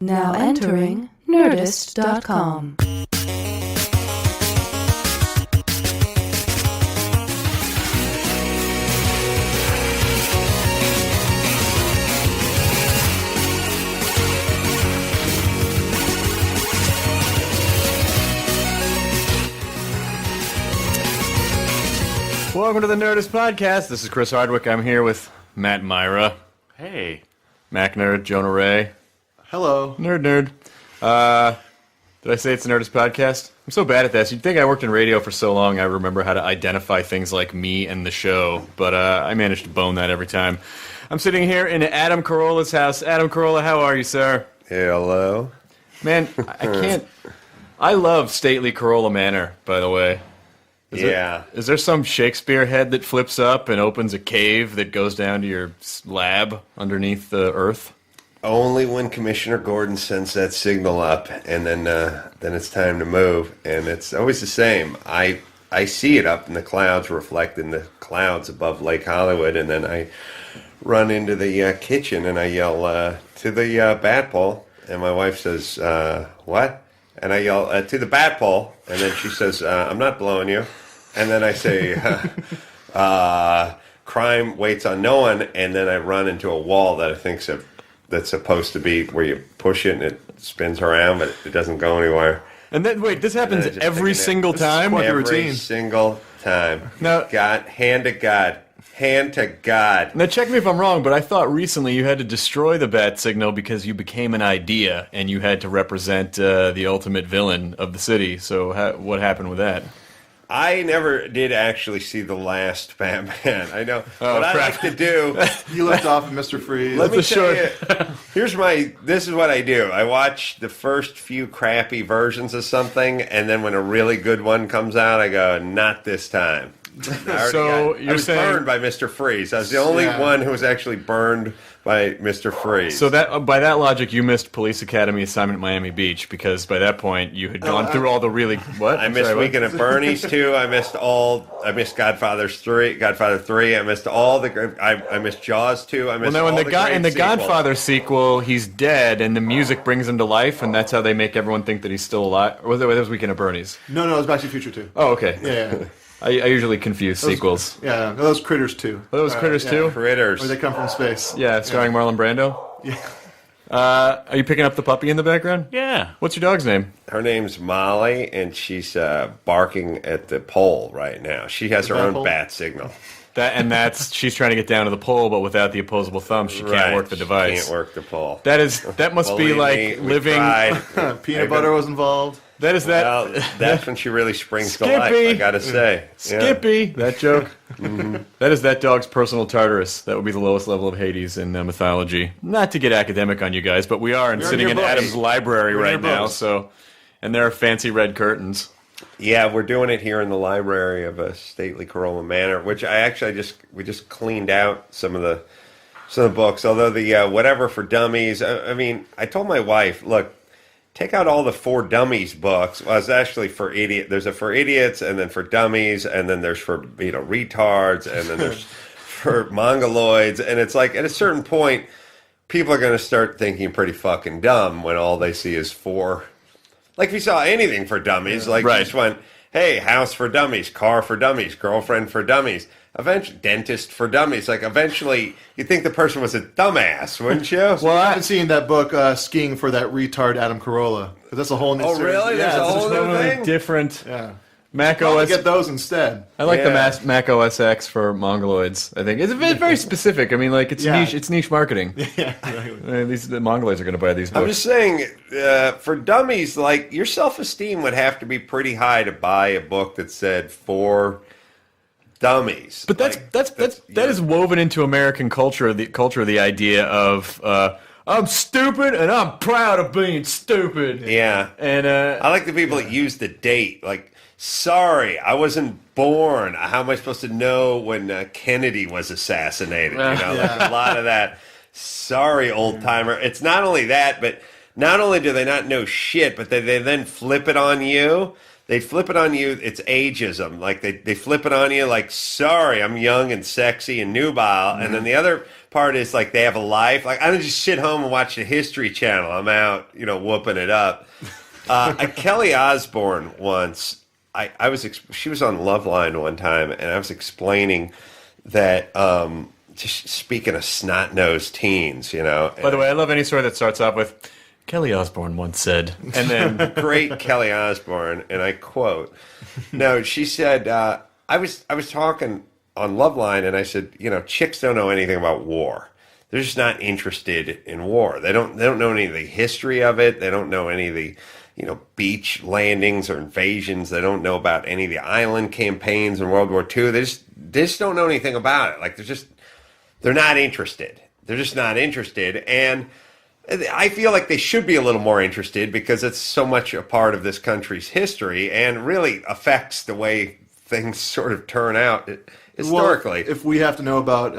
Now entering Nerdist.com. Welcome to the Nerdist Podcast. This is Chris Hardwick. I'm here with Matt Myra. Hey. Mac Nerd, Jonah Ray. Hello. Nerd. Did I say it's the Nerdist Podcast? I'm so bad at this. You'd think I worked in radio for so long I remember how to identify things like me and the show, but I managed to bone that every time. I'm sitting here in Adam Carolla's house. Adam Carolla, how are you, sir? Hello. Man, I can't... I love stately Carolla Manor, by the way. Is there some Shakespeare head that flips up and opens a cave that goes down to your lab underneath the earth? Only when Commissioner Gordon sends that signal up, and then it's time to move, and it's always the same. I see it up in the clouds, reflecting the clouds above Lake Hollywood, and then I run into the kitchen and I yell to the bat pole, and my wife says, "What?" And I yell to the bat pole, and then she says, "I'm not blowing you." And then I say, crime waits on no one, and then I run into a wall that I think's that's supposed to be where you push it and it spins around, but it doesn't go anywhere. And then, wait, this happens every single time? Every single time. Now, hand to God. Hand to God. Now, check me if I'm wrong, but I thought recently you had to destroy the bat signal because you became an idea and you had to represent the ultimate villain of the city. So what happened with that? I never did actually see the last Batman. I know what I like to do. You left off Mr. Freeze. Let me tell you, this is what I do. I watch the first few crappy versions of something, and then when a really good one comes out, I go, not this time. So I was burned by Mr. Freeze. I was the only one who was actually burned by Mr. Freeze. So that by that logic, you missed Police Academy Assignment Miami Beach because by that point you had gone through all the really what? I missed Weekend at Bernie's too. I missed Godfather 3. I missed all the. I missed Jaws 2. I missed in the sequels. Godfather sequel, he's dead, and the music brings him to life, and that's how they make everyone think that he's still alive. Or that was Weekend at Bernie's? No, it was Back to the Future 2. Oh, okay. Yeah. I usually confuse sequels. Yeah, those Critters 2. Those Critters 2? Critters. Where they come from space. Yeah, starring Marlon Brando? Yeah. Are you picking up the puppy in the background? Yeah. What's your dog's name? Her name's Molly, and she's barking at the pole right now. She has her own bat signal. She's trying to get down to the pole, but without the opposable thumb, she can't work the device. Can't work the pole. That must be like living. Peanut butter was involved. That's when she really springs to life, I gotta say. Skippy, that joke. Mm-hmm. That is that dog's personal Tartarus. That would be the lowest level of Hades in mythology. Not to get academic on you guys, but we are sitting in Adam's library right now. And there are fancy red curtains. Yeah, we're doing it here in the library of a stately Carolla Manor, which we just cleaned out some of the books. Although the whatever for dummies, I told my wife, look, take out all the For Dummies books. Well, it's actually for idiot. There's a for idiots, and then for dummies, and then there's for retards, and then there's for mongoloids. And it's like at a certain point, people are going to start thinking pretty fucking dumb when all they see is for. Like if you saw anything for dummies, you just went, hey, house for dummies, car for dummies, girlfriend for dummies, eventually dentist for dummies. Like eventually, you'd think the person was a dumbass, wouldn't you? Well, I haven't seen that book, Skiing for That Retard Adam Carolla. Because that's a whole new series. Really? Yeah, There's a whole new thing? Different. Yeah. Mac OS. Get those instead. I like the Mac OS X for mongoloids. I think it's very specific. I mean, like it's niche. It's niche marketing. Yeah, exactly. The mongoloids are going to buy these books. I'm just saying, for dummies, like your self-esteem would have to be pretty high to buy a book that said for dummies. But that is woven into American culture. The idea of I'm stupid and I'm proud of being stupid. Yeah, and I like the people that use the date, like. Sorry, I wasn't born. How am I supposed to know when Kennedy was assassinated? Like a lot of that. Sorry, old timer. It's not only that, but not only do they not know shit, but they then flip it on you. they flip it on you. It's ageism. Like they flip it on you. Like, sorry, I'm young and sexy and nubile. And then the other part is like they have a life. Like, I don't just sit home and watch the History Channel. I'm out, whooping it up. Kelly Osbourne once. She was on Loveline one time, and I was explaining that. Just speaking of snot-nosed teens, By the way, I love any story that starts off with Kelly Osbourne once said, and then great Kelly Osbourne, and I quote. No, she said, I was talking on Loveline, and I said, chicks don't know anything about war. They're just not interested in war. They don't know any of the history of it. They don't know any of the beach landings or invasions. They don't know about any of the island campaigns in World War II. They just don't know anything about it. Like they're not interested. They're just not interested. And I feel like they should be a little more interested because it's so much a part of this country's history and really affects the way things sort of turn out historically. Well, if we have to know about,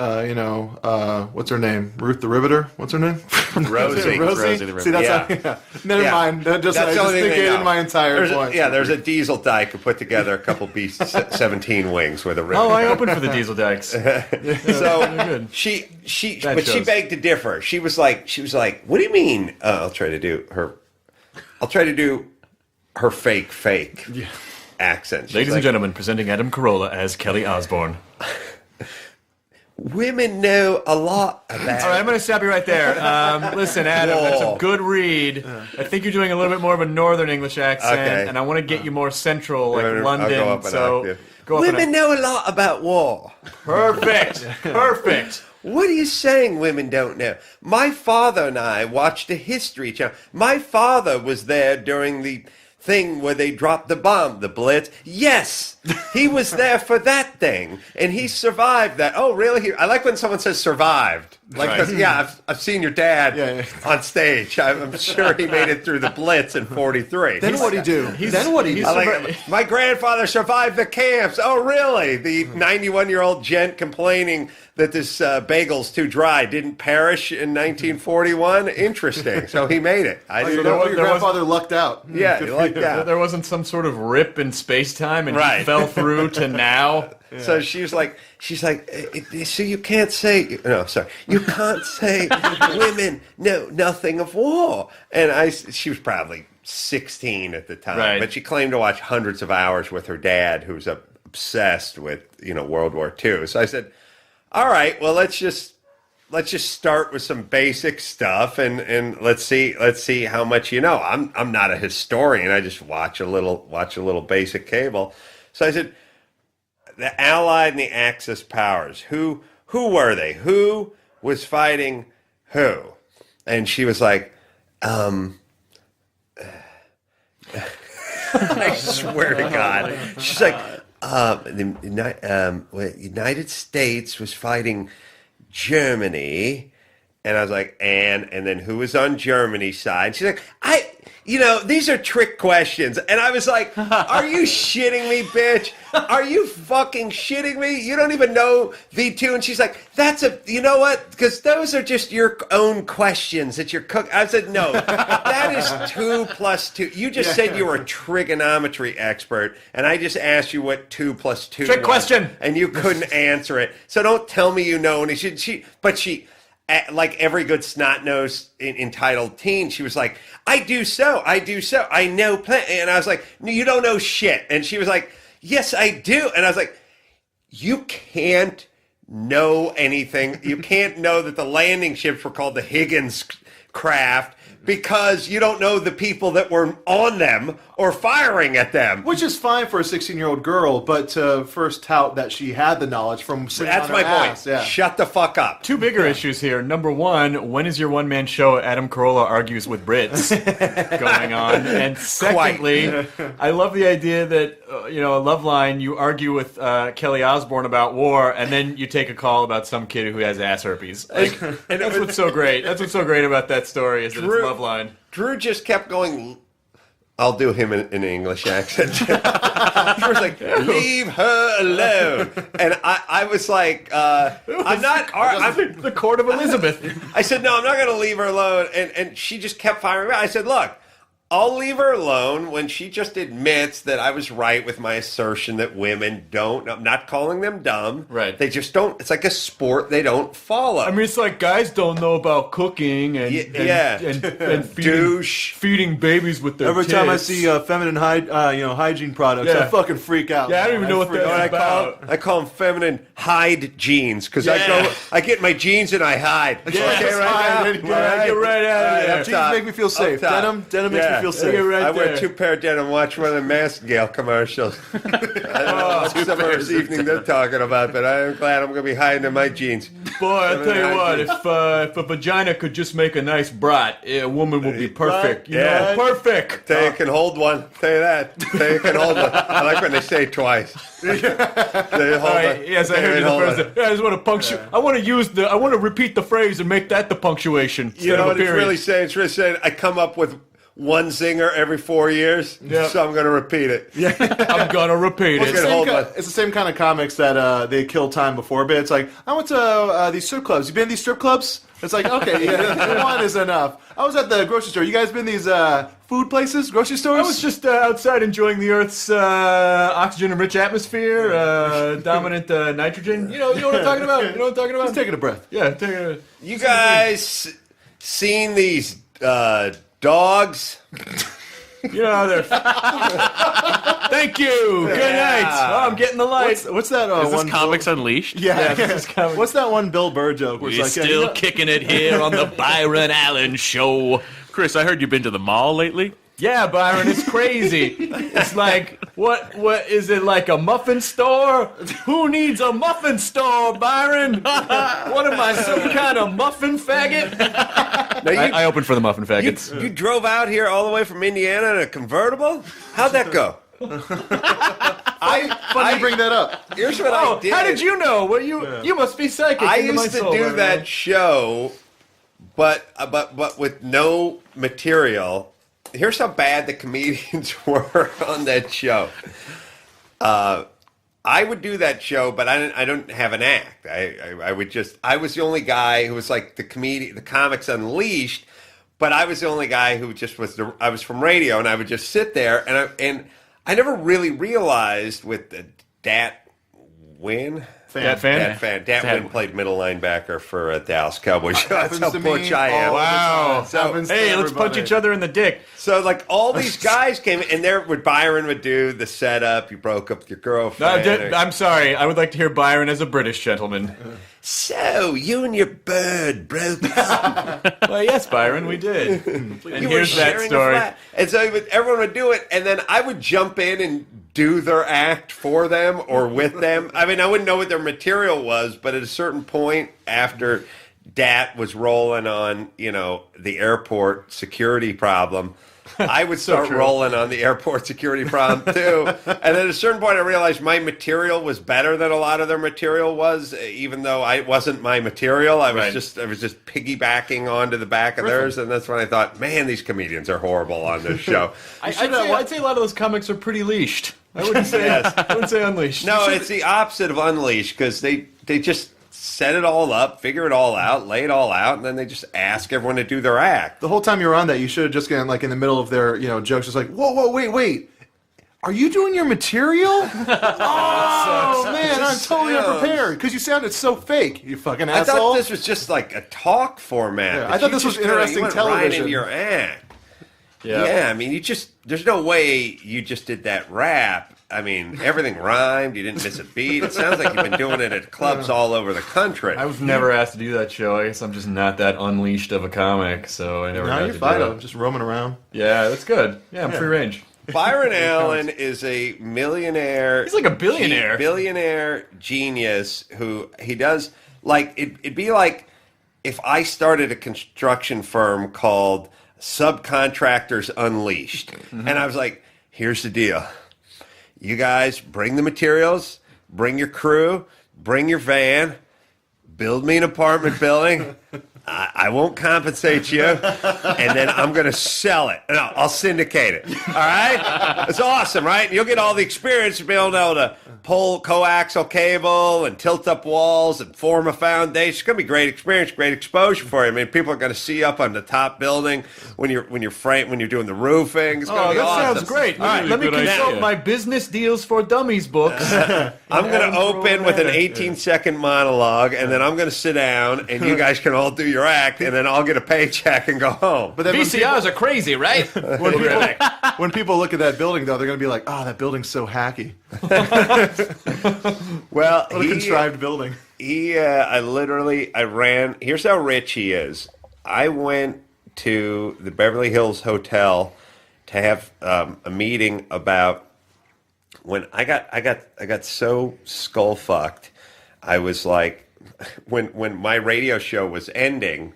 what's her name? Ruth the Riveter? What's her name? Rosie. Rosie the Riveter. See, that's Never mind. I just negated my entire point. There's a diesel dyke who put together a couple B-17 wings with a rivet. Oh, I opened for the diesel dykes. So she begged to differ. She was like, what do you mean? I'll try to do her fake accent. She's Ladies and gentlemen, presenting Adam Carolla as Kelly Osbourne. Women know a lot about... All right, I'm going to stop you right there. Listen, Adam, that's a good read. I think you're doing a little bit more of a northern English accent, and I want to get you more central, like London. I'll go up Women know a lot about war. Perfect. What are you saying women don't know? My father and I watched a History Channel. My father was there during the thing where they dropped the bomb, the Blitz. Yes, he was there for that thing, and he survived that. Oh, really? I like when someone says survived. Like, right. I've seen your dad on stage. I'm sure he made it through the Blitz in '43. Then what'd he do? My grandfather survived the camps. Oh, really? The 91-year-old gent complaining that this bagel's too dry didn't perish in 1941. Interesting. So he made it. I didn't know. Your grandfather lucked out. Yeah, he lucked out. There wasn't some sort of rip in space-time, and he fell through to now. Yeah. So she's like, so you can't say, you can't say women know nothing of war. And she was probably 16 at the time, but she claimed to watch hundreds of hours with her dad, who was obsessed with, World War II. So I said, all right, well, let's just start with some basic stuff, and let's see how much you know. I'm not a historian. I just watch a little basic cable. So I said, the Allied and the Axis powers, who were they? Who was fighting who? And she was like, I swear to God. She's like, the United States was fighting Germany. And I was like, and then who was on Germany's side? She's like, these are trick questions. And I was like, are you shitting me, bitch? Are you fucking shitting me? You don't even know V2. And she's like, you know what? Because those are just your own questions that you're cooking. I said, no, that is 2 plus 2. You just said you were a trigonometry expert, and I just asked you what 2 plus 2 trick was, question. And you couldn't answer it. So don't tell me you know. And she like every good snot-nosed entitled teen, she was like, I do so, I know plenty. And I was like, no, you don't know shit. And she was like, yes, I do. And I was like, you can't know anything. You can't know that the landing ships were called the Higgins craft because you don't know the people that were on them or firing at them. Which is fine for a 16-year-old girl, but to first tout that she had the knowledge from sitting That's on her my ass. point. Yeah. Shut the fuck up. Two bigger issues here. Number one, when is your one-man show Adam Carolla argues with Brits going on? And secondly, I love the idea that, a Loveline, you argue with Kelly Osbourne about war, and then you take a call about some kid who has ass herpes. Like, and that's what's so great. That's what's so great about that story is that it's Loveline. Drew just kept going. I'll do him in an English accent. Drew was like, leave her alone. And I was like, I'm the court of Elizabeth. I said, no, I'm not going to leave her alone. And she just kept firing back. I said, look, I'll leave her alone when she just admits that I was right with my assertion that women don't. I'm not calling them dumb. Right. They just don't. It's like a sport they don't follow. I mean, it's like guys don't know about cooking and feeding babies with their Every tits. time I see feminine hygiene products, I fucking freak out. Yeah, I don't even know what that's about. I call them feminine hide jeans because I get my jeans and I hide. Yeah, Okay, right now. Get right out of there. Jeans make me feel safe. Denim makes me feel safe. Right I wear there. 2 pair of denim. Watch one of the Maskingale commercials. I don't know what summer's evening they're talking about, but I'm glad I'm going to be hiding in my jeans. Boy, I'll tell you what, if a vagina could just make a nice brat, a woman would be perfect. You know? Perfect. Taya can hold one. Tell you that. Taya can hold one. I like when they say it twice. Yes, I heard you the first time. Yeah, I just want to punctuate. I want to repeat the phrase and make that the punctuation. You know what it's really saying? It's really saying I come up with one zinger every 4 years, so I'm going to repeat it. Yeah, I'm going to repeat it. It's the same kind of comics that they kill time before bit. It's like, I went to these strip clubs. You been to these strip clubs? It's like, okay, one is enough. I was at the grocery store. You guys been to these food places, grocery stores? I was just outside enjoying the Earth's oxygen-rich atmosphere, dominant nitrogen. You know what I'm talking about? You know what I'm talking about? Just taking a breath. Yeah, taking a breath. You guys seen these dogs? You know, they're... Thank you. Good night. Oh, I'm getting the lights. What's that Is one? this Comics Unleashed? Yeah. This is comics. What's that one Bill Burr joke? Where it's We're like, still kicking it here on the Byron Allen Show. Chris, I heard you've been to the mall lately. Yeah, Byron, it's crazy. It's like, what is it, like a muffin store? Who needs a muffin store, Byron? What am I, some kind of muffin faggot? I opened for the muffin faggots. You drove out here all the way from Indiana in a convertible? How'd that go? Funny you bring that up. Here's what I did. How did you know? Well, you must be psychic. I into my used to soul, do Byron. that show, but with no material. Here's how bad the comedians were on that show. I would do that show, but I don't have an act. I was the only guy who was like the Comics Unleashed, but I was the only guy who just I was from radio, and I would just sit there, and I never really realized with the Dat Win. Dat Win played middle linebacker for Dallas Cowboys. That's how to me butch I am. Wow. So, Hey, let's punch each other in the dick. So, like, all these guys came in, and Byron would do the setup. You broke up with your girlfriend. I'm sorry. I would like to hear Byron as a British gentleman. So, you and your bird broke up. Well, yes, Byron, we did. And You here's were that sharing a story. flat. And so everyone would do it, and then I would jump in and do their act for them or with them. I mean, I wouldn't know what their material was, but at a certain point after Dat was rolling on, the airport security problem, I would start rolling on the airport security problem too. And at a certain point, I realized my material was better than a lot of their material was, even though I wasn't my material. I was just piggybacking onto the back of theirs, and that's when I thought, man, these comedians are horrible on this show. I'd say a lot of those comics are pretty leashed. I wouldn't say unleashed. No, it's the opposite of unleashed because they just set it all up, figure it all out, lay it all out, and then they just ask everyone to do their act. The whole time you were on that, you should have just gotten like in the middle of their jokes, just like, whoa, wait. Are you doing your material? Oh, man, I'm totally unprepared because you sounded so fake, you fucking asshole. I thought this was just like a talk format. Yeah, I thought this was interesting went television. Right into your act. Yeah. Yeah, I mean, there's no way you just did that rap. I mean, everything rhymed. You didn't miss a beat. It sounds like you've been doing it at clubs all over the country. I was never asked to do that show. I guess I'm just not that unleashed of a comic, so I never got you're to fine. do I'm it. just roaming around. Yeah, that's good. Yeah, I'm free range. Byron Allen is a millionaire. He's like a billionaire. Billionaire genius who he does, like, it'd be like if I started a construction firm called Subcontractors Unleashed. And I was like, here's the deal. You guys bring the materials, bring your crew, bring your van, build me an apartment building. I won't compensate you, and then I'm going to sell it. No, I'll syndicate it. All right? It's awesome, right? And you'll get all the experience of being able to pull coaxial cable and tilt up walls and form a foundation. It's going to be great experience, great exposure for you. I mean, people are going to see you up on the top building when you're doing the roofing. It's going to be awesome. Sounds great. All right, Let me good consult idea. my Business Deals for Dummies books. I'm going to open with an 18-second monologue, and then I'm going to sit down, and you guys can all do your act, and then I'll get a paycheck and go home. But then VCRs are crazy, right? when people look at that building, though, they're going to be like, "Oh, that building's so hacky. Well, What a contrived building." I ran. Here's how rich he is. I went to the Beverly Hills Hotel to have a meeting about when I got so skull fucked. I was like, when my radio show was ending,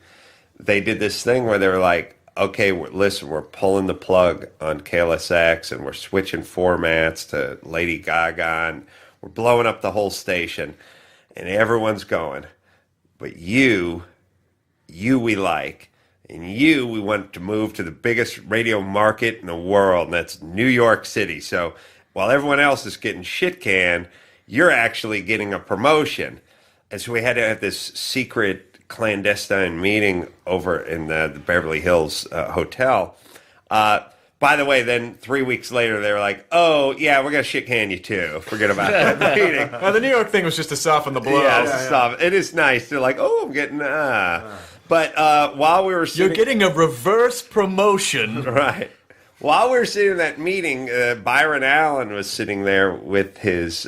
they did this thing where they were like, okay, listen, we're pulling the plug on KLSX and we're switching formats to Lady Gaga and we're blowing up the whole station. And everyone's going, but you we like. And we want to move to the biggest radio market in the world, and that's New York City. So while everyone else is getting shit canned, you're actually getting a promotion. And so we had to have this secret clandestine meeting over in the Beverly Hills Hotel. By the way, then 3 weeks later, they were like, oh, yeah, we're going to shit can you too. Forget about that meeting. The New York thing was just to soften the blow. Stop. It is nice. They're like, oh, I'm getting, But while we were sitting... You're getting a reverse promotion. Right. While we were sitting in that meeting, Byron Allen was sitting there with his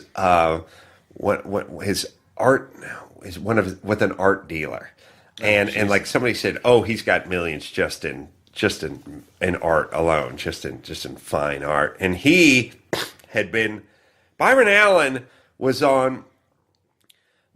with an art dealer, and like somebody said, oh, he's got millions just in art alone, just in fine art, and he had been. Byron Allen was on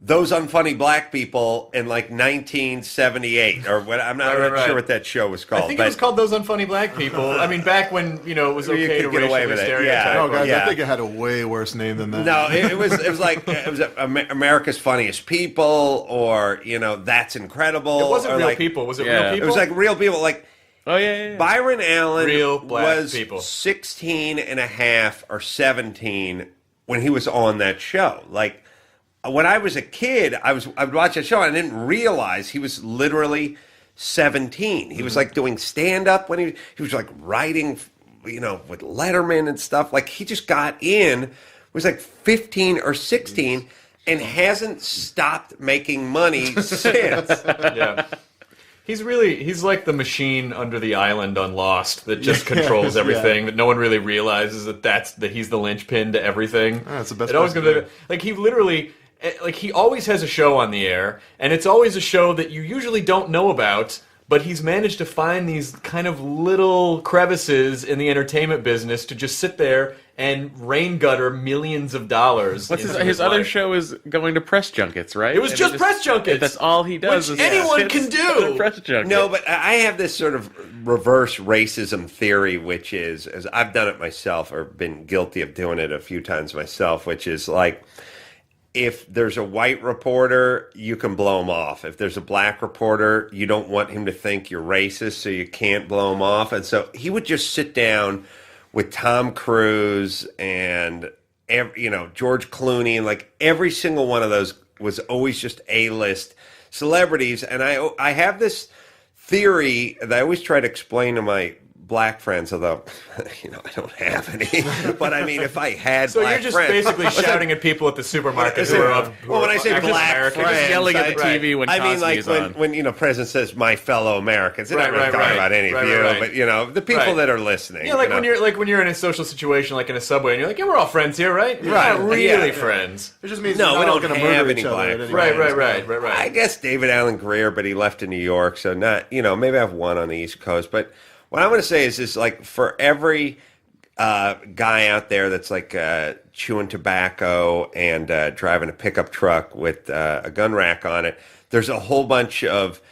Those Unfunny Black People in like 1978, or what? I'm not sure what that show was called. I think it was called Those Unfunny Black People. I mean, back when it was You okay could to get away racially with it. stereotype. Oh, guys, Yeah. I think it had a way worse name than that. No, it was America's Funniest People, or That's Incredible. It wasn't or real like, people. Was it Yeah. real people? It was like real people. Like Oh, yeah. Byron Allen Real black was people. 16 and a half or 17 when he was on that show. Like when I was a kid, I would watch that show and I didn't realize he was literally 17. He was like doing stand up when he was like writing, with Letterman and stuff. Like he just got in, was like 15 or 16 and hasn't stopped making money since. Yeah. He's like the machine under the island on Lost that just controls everything, that no one really realizes that he's the linchpin to everything. That's the best It always part. gonna be, like he literally, like he always has a show on the air, and it's always a show that you usually don't know about, but he's managed to find these kind of little crevices in the entertainment business to just sit there and rain gutter millions of dollars. What's into his other life. show is going to press junkets, right? It was And just press junkets. That's all he does. Which is anyone sits can do. at a press junket. No, but I have this sort of reverse racism theory, which is, as I've done it myself or been guilty of doing it a few times myself, which is like, if there's a white reporter, you can blow him off. If there's a black reporter, you don't want him to think you're racist, so you can't blow him off. And so he would just sit down with Tom Cruise and George Clooney, and like every single one of those was always just A-list celebrities. And I have this theory that I always try to explain to my black friends, although I don't have any. But I mean, if I had So black you're just friends, basically shouting at people at the supermarket who are when I say African black Americans. friends, Just yelling at the I- TV when I mean, Cosby like is on. when President says "my fellow Americans," they're not Right, really right, talking right. about any of Right, you, right, but the people Right. that are listening. Yeah, like when you're in a social situation, like in a subway, and you're like, "Yeah, we're all friends here, right?" You're Right. not really Yeah. friends. It just means No, they're we not don't going to have murder any each other. black at any friends. point. Right. I guess David Allen Greer, but he left in New York, so not maybe I have one on the East Coast. But what I want to say is like for every guy out there that's like chewing tobacco and driving a pickup truck with a gun rack on it, there's a whole bunch of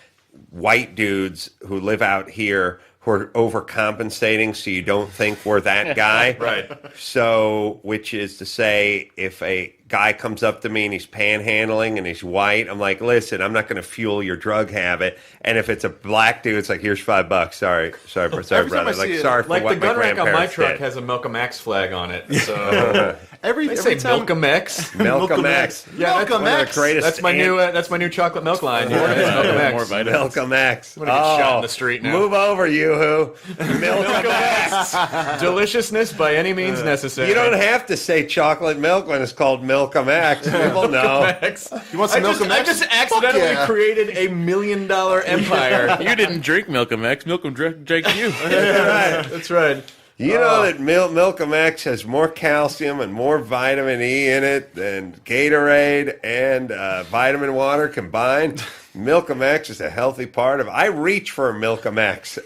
white dudes who live out here who are overcompensating, so you don't think we're that guy. Right. So, which is to say, if a guy comes up to me and he's panhandling and he's white, I'm like, listen, I'm not going to fuel your drug habit. And if it's a black dude, it's like, here's $5. Sorry, Every time brother. I see Like, it, sorry for Like what the my gun rack on my grandparents truck did. has a Malcolm X flag on it. So every they say time Malcolm X. Malcolm X. Yeah, that's Malcolm one of the X. greatest That's my new chocolate milk line. Yeah, it's Malcolm X. More vitamins. Malcolm X. I'm gonna get shot in the street now. Move over, Yoo-hoo. Malcolm X. Deliciousness by any means necessary. You don't have to say chocolate milk when it's called Malcolm X. People know. X. You want some Malcolm I X? just Fuck accidentally yeah. created $1 million empire. You didn't drink Malcolm X. Malcolm drank you. That's right. You know that Malcolm X has more calcium and more vitamin E in it than Gatorade and vitamin water combined. Malcolm X is a healthy part of. I reach for a Malcolm X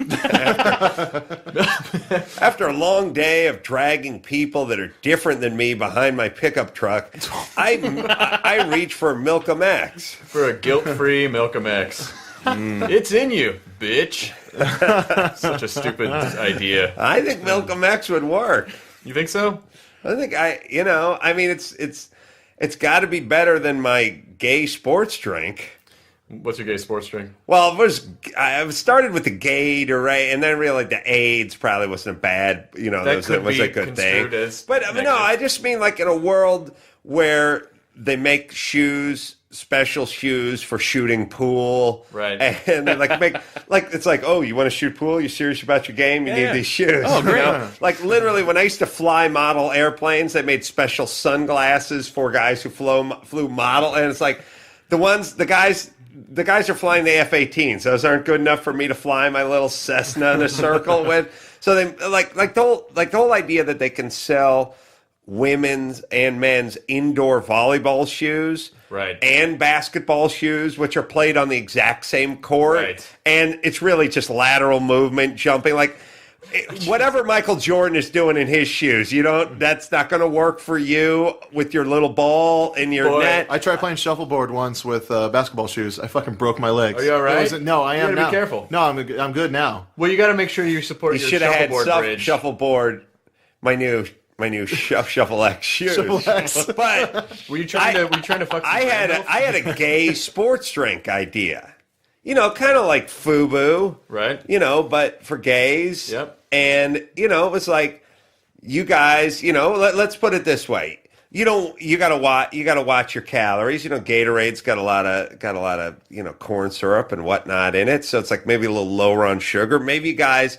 after a long day of dragging people that are different than me behind my pickup truck. I reach for a Malcolm X. For a guilt-free Malcolm X. It's in you, bitch. Such a stupid idea. I think Malcolm X would work. You think so? I think I mean, it's got to be better than my gay sports drink. What's your gay sports drink? Well, I started with the Gatorade, and then realized the AIDS probably wasn't a bad, That could was be a good thing. construed as But no, negative. I just mean like in a world where they make special shoes for shooting pool, Right. And they it's like, oh, you want to shoot pool? You serious about your game? You Yeah. need these shoes. Oh, great. Like literally, when I used to fly model airplanes, they made special sunglasses for guys who flew model, and it's like the guys are flying the F-18s. Those aren't good enough for me to fly my little Cessna in a circle with. So they like the whole idea that they can sell women's and men's indoor volleyball shoes, Right. and basketball shoes, which are played on the exact same court, Right. and it's really just lateral movement, jumping, like whatever Michael Jordan is doing in his shoes. That's not going to work for you with your little ball in your Boy, net. I tried playing shuffleboard once with basketball shoes. I fucking broke my legs. Are you all right? No, I You am gotta be now. careful. No, I'm good now. Well, you got to make sure you support You your should have had shuffleboard bridge. shuffleboard, my new Shuffle X shoes. Shuffle X. But Were you trying to fuck? Some I had a gay sports drink idea. Kind of like FUBU. Right. But for gays. Yep. And, it was like, you guys, let's put it this way. You gotta watch your calories. Gatorade's got a lot of corn syrup and whatnot in it. So it's like maybe a little lower on sugar. Maybe you guys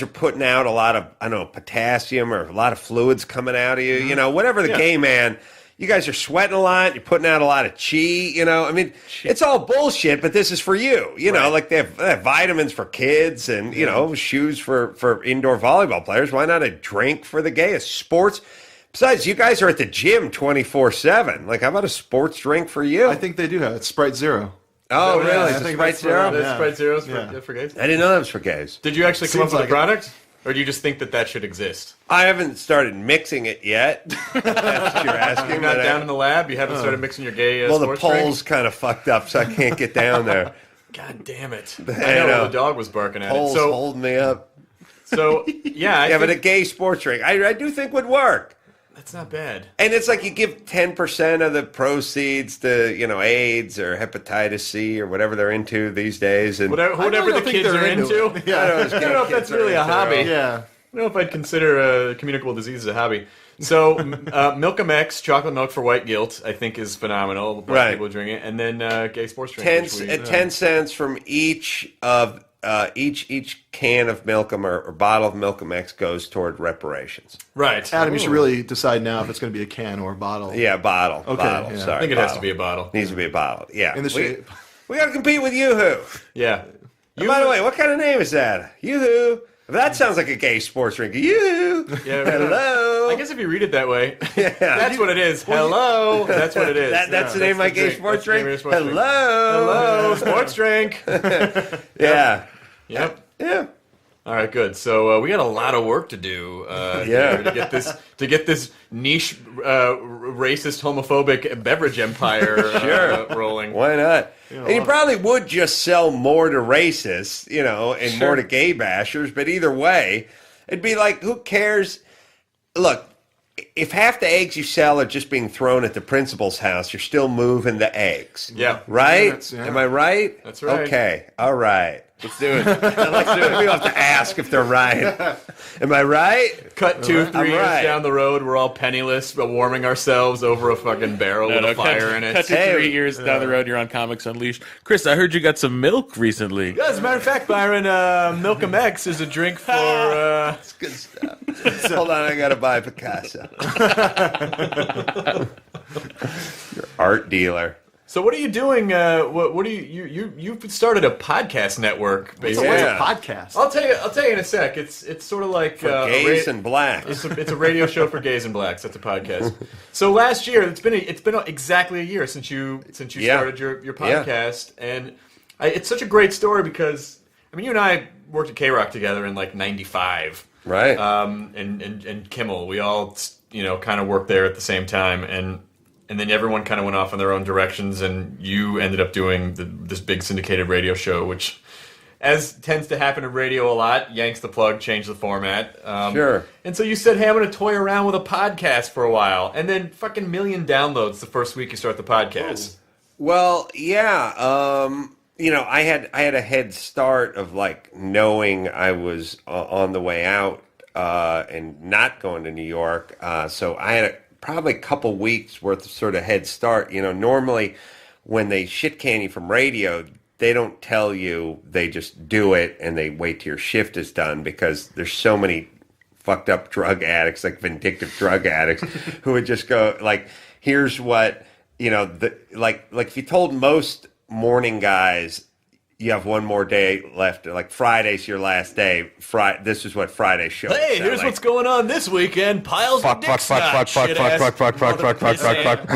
are putting out a lot of potassium or a lot of fluids coming out of you. Whatever the gay man. You guys are sweating a lot. You're putting out a lot of chi. I mean, it's all bullshit, but this is for you. Right. Like they have vitamins for kids and, shoes for indoor volleyball players. Why not a drink for the gay? A sports. Besides, you guys are at the gym 24/7. Like, how about a sports drink for you? I think they do have it. Sprite Zero. Oh, Yeah, really? I Is it think Sprite that's for Zero? them. That's Yeah. Sprite Zeros Yeah. for gays. I didn't know that was for gays. Did you actually come up Seems with like a it. product, or do you just think that should exist? I haven't started mixing it yet. That's what you're asking. You're not but down in the lab. You haven't started mixing your gay well, the sports drink? pole's kind of fucked up, so I can't get down there. God damn it! I I know know. the dog was barking at Pole's it. So, holding me up. yeah, Yeah, but a gay sports drink, I do think would work. that's not bad. And it's like you give 10% of the proceeds to, AIDS or hepatitis C or whatever they're into these days. And Whatever don't the think kids they're are into into. it. Yeah. I I don't know if that's really a hobby. Yeah. I don't know if I'd consider communicable disease a hobby. So, Milkum X, chocolate milk for white guilt, I think is phenomenal. Black Right. people drink it, and then gay sports drink. 10 cents from each of each can of Milkum or bottle of Milkum X goes toward reparations. Right. Adam, you should really decide now if it's going to be a can or a bottle. Yeah, bottle. Okay, Bottle. yeah. Sorry, I think it has bottle. to be a bottle. Needs to be a bottle. Yeah. In the shape. We got to compete with Yoo-Hoo. Yeah. And by the way, what kind of name is that? Yoo-Hoo. That sounds like a gay sports drink. Yoo-Hoo. Yeah, Hello. I guess if you read it that way, that's what it is. Hello. That's what it is. That's the name of my gay sports That's the name drink? of your sports drink. Hello. Hello, sports drink. Yeah. Yep. Yeah. All right, good. So we got a lot of work to do here to get this niche, racist, homophobic beverage empire rolling. Why not? And you probably would just sell more to racists, and more to gay bashers. But either way, it'd be like, who cares? Look, if half the eggs you sell are just being thrown at the principal's house, you're still moving the eggs. Yeah. Right? Yeah. Am I right? That's right. Okay. All right. Let's do it. Let's do it. We don't have to ask if they're right. Am I right? Cut 2-3 I'm years right. down the road, we're all penniless, but warming ourselves over a fucking barrel with a fire in it. Cut to 3 years down the road, you're on Comics Unleashed. Chris, I heard you got some milk recently. Yeah, as a matter of fact, Byron, Milk X is a drink for. That's good stuff. Hold on, I gotta buy Picasso. Your art dealer. So what are you doing? What do you've started a podcast network? Basically. What's Yeah. a podcast? I'll tell you in a sec. It's sort of like Gays and blacks. It's a radio show for gays and blacks. That's a podcast. So last year, it's been exactly a year since you Yeah. started your podcast, and it's such a great story because I mean you and I worked at K-Rock together in like '95, Right. and Kimmel. We all kind of worked there at the same time, and then everyone kind of went off in their own directions, and you ended up doing this big syndicated radio show, which, as tends to happen in radio a lot, yanks the plug, changed the format. Sure. And so you said, hey, I'm going to toy around with a podcast for a while. And then fucking million downloads the first week you start the podcast. Well, yeah. I had a head start of like knowing I was on the way out and not going to New York. So I had probably a couple weeks worth of sort of head start. Normally when they shit can you from radio, they don't tell you, they just do it and they wait till your shift is done because there's so many fucked up drug addicts, like vindictive drug addicts, who would just go like, here's what, like if you told most morning guys, you have one more day left. Like Friday's your last day. This is what Friday's show. Hey, here's like. what's going on this weekend. Piles of dick snot, shit-ass mother-pissant.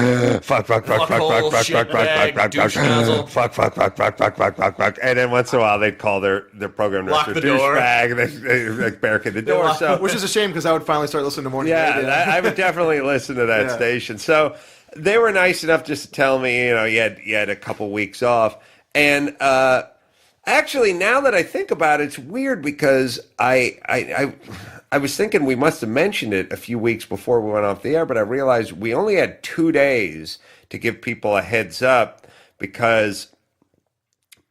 And then once in a while they'd call their program Lock director the door. douchebag. They barricade the door. So Which is a shame because I would finally start listening to morning radio. yeah, I would definitely listen to that Yeah. station. So they were nice enough just to tell me, you had a couple weeks off. And actually, now that I think about it, it's weird because I was thinking we must have mentioned it a few weeks before we went off the air, but I realized we only had 2 days to give people a heads up because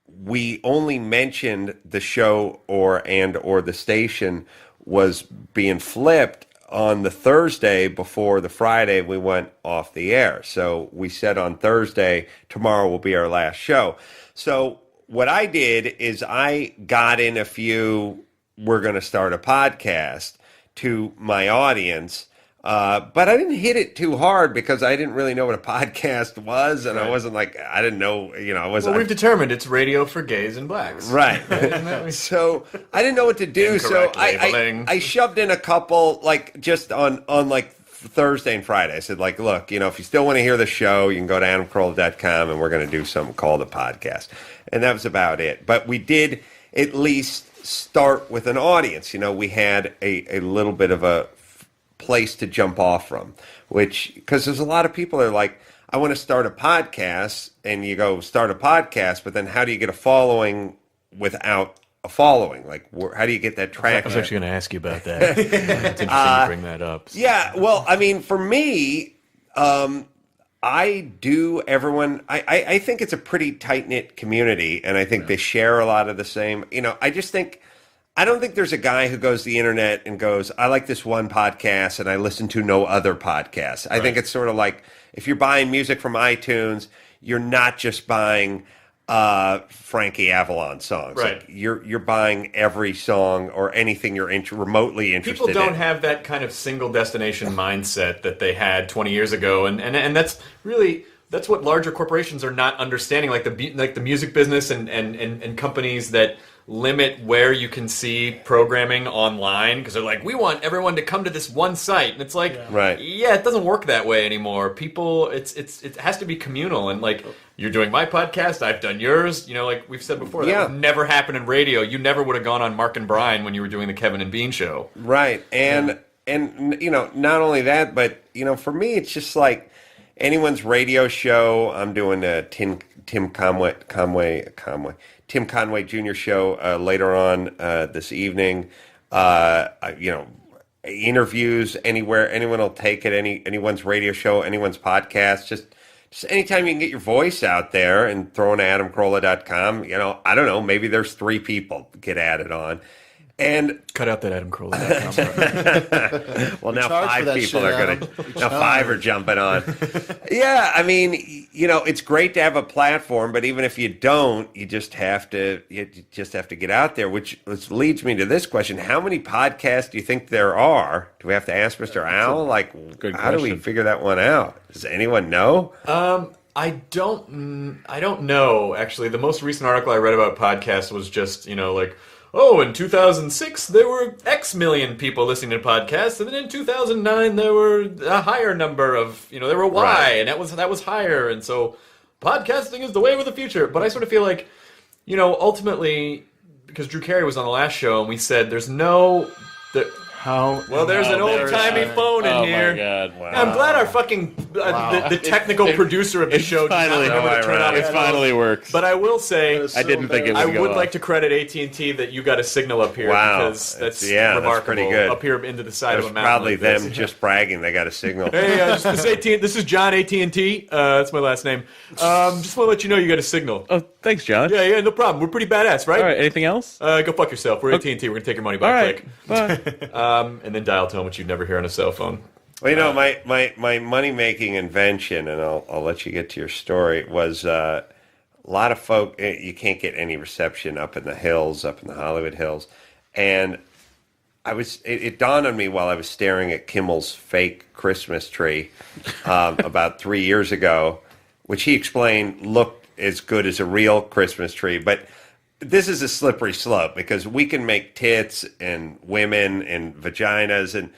we only mentioned the show or the station was being flipped on the Thursday before the Friday we went off the air. So we said on Thursday, tomorrow will be our last show. So what I did is I got in a few, we're going to start a podcast to my audience. But I didn't hit it too hard because I didn't really know what a podcast was. And I wasn't like, I didn't know, I wasn't. Well, we've determined it's radio for gays and blacks. Right. So I didn't know what to do. So Incorrect labeling. I shoved in a couple, like just on like Thursday and Friday. I said, like, look, if you still want to hear the show, you can go to AdamCarolla.com and we're going to do something called a podcast. And that was about it. But we did at least start with an audience. We had a little bit of a place to jump off from, because there's a lot of people that are like, I want to start a podcast, and you go start a podcast, but then how do you get a following without a following? Like, how do you get that I traction? was actually going to ask you about that. It's interesting you bring that up. Yeah, well, I mean, for me, I think it's a pretty tight-knit community, and I think they share a lot of the same, I don't think there's a guy who goes to the internet and goes, I like this one podcast and I listen to no other podcasts. I think it's sort of like if you're buying music from iTunes, you're not just buying Frankie Avalon songs. Right. Like you're buying every song or anything you're remotely interested in. People don't have that kind of single destination mindset that they had 20 years ago, and that's really what larger corporations are not understanding, like the music business and companies that limit where you can see programming online because they're like, we want everyone to come to this one site, and it's like, Right. Yeah, it doesn't work that way anymore. People, it has to be communal, and like you're doing my podcast, I've done yours. Like we've said before, that would never happen in radio. You never would have gone on Mark and Brian when you were doing the Kevin and Bean show, right? And not only that, but for me, it's just like anyone's radio show. I'm doing a Tim Conway Jr. show later on this evening. interviews anywhere. Anyone will take it. Anyone's radio show, anyone's podcast. Just anytime you can get your voice out there and throw in AdamCarolla.com. I don't know. Maybe there's 3 people get added on. And cut out that Adam Carolla. well, now charge 5 for that people shit, are going to. Now 5 are jumping on. Yeah, I mean, it's great to have a platform, but even if you don't, you just have to get out there. Which leads me to this question: how many podcasts do you think there are? Do we have to ask Mr. Owl? How do we figure that one out? Does anyone know? I don't know. Actually, the most recent article I read about podcasts was just in 2006, there were X million people listening to podcasts, and then in 2009, there were a higher number of, there were Y, Right. and that was higher, and so podcasting is the way of the future. But I sort of feel like, ultimately, because Drew Carey was on the last show, and we said there's no... there's an old-timey phone in here. Oh, my God. Wow. I'm glad our fucking the technical producer of the show did not remember to turn on It his finally phone. works. But I will say, I didn't think it was I going to go would off. like to credit AT&T that you got a signal up here Wow. because that's That's remarkable. pretty good. Up here into the side It of was a mountain. probably like this. them just bragging they got a signal. Hey, this is John AT&T. That's my last name. Just want to let you know you got a signal. Oh, thanks, John. Yeah, no problem. We're pretty badass, right? All right, anything else? Go fuck yourself. We're AT&T. We're gonna take your money All back. right, Click. bye. And then dial tone, which you'd never hear on a cell phone. Well, my money-making invention, and I'll let you get to your story, was a lot of folk, you can't get any reception up in the hills, up in the Hollywood Hills. And it dawned on me while I was staring at Kimmel's fake Christmas tree about 3 years ago, which he explained looked as good as a real Christmas tree. But this is a slippery slope because we can make tits and women and vaginas and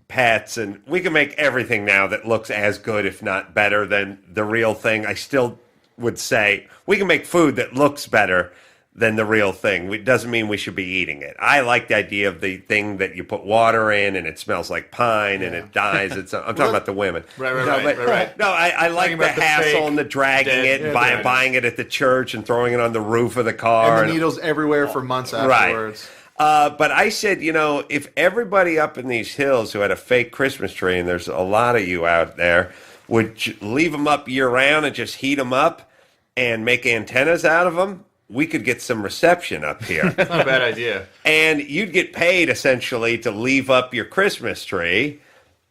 pets, and we can make everything now that looks as good, if not better, than the real thing. I still would say we can make food that looks better than the real thing. It doesn't mean we should be eating it. I like the idea of the thing that you put water in and it smells like pine and it dies. I'm talking about the women. Right. No, I like the about the hassle fake and the dragging dead- it, yeah, buying it at the church and throwing it on the roof of the car. And the needles everywhere for months Right. afterwards. But I said, if everybody up in these hills who had a fake Christmas tree, and there's a lot of you out there, would leave them up year-round and just heat them up and make antennas out of them, we could get some reception up here. Not a bad idea. And you'd get paid, essentially, to leave up your Christmas tree,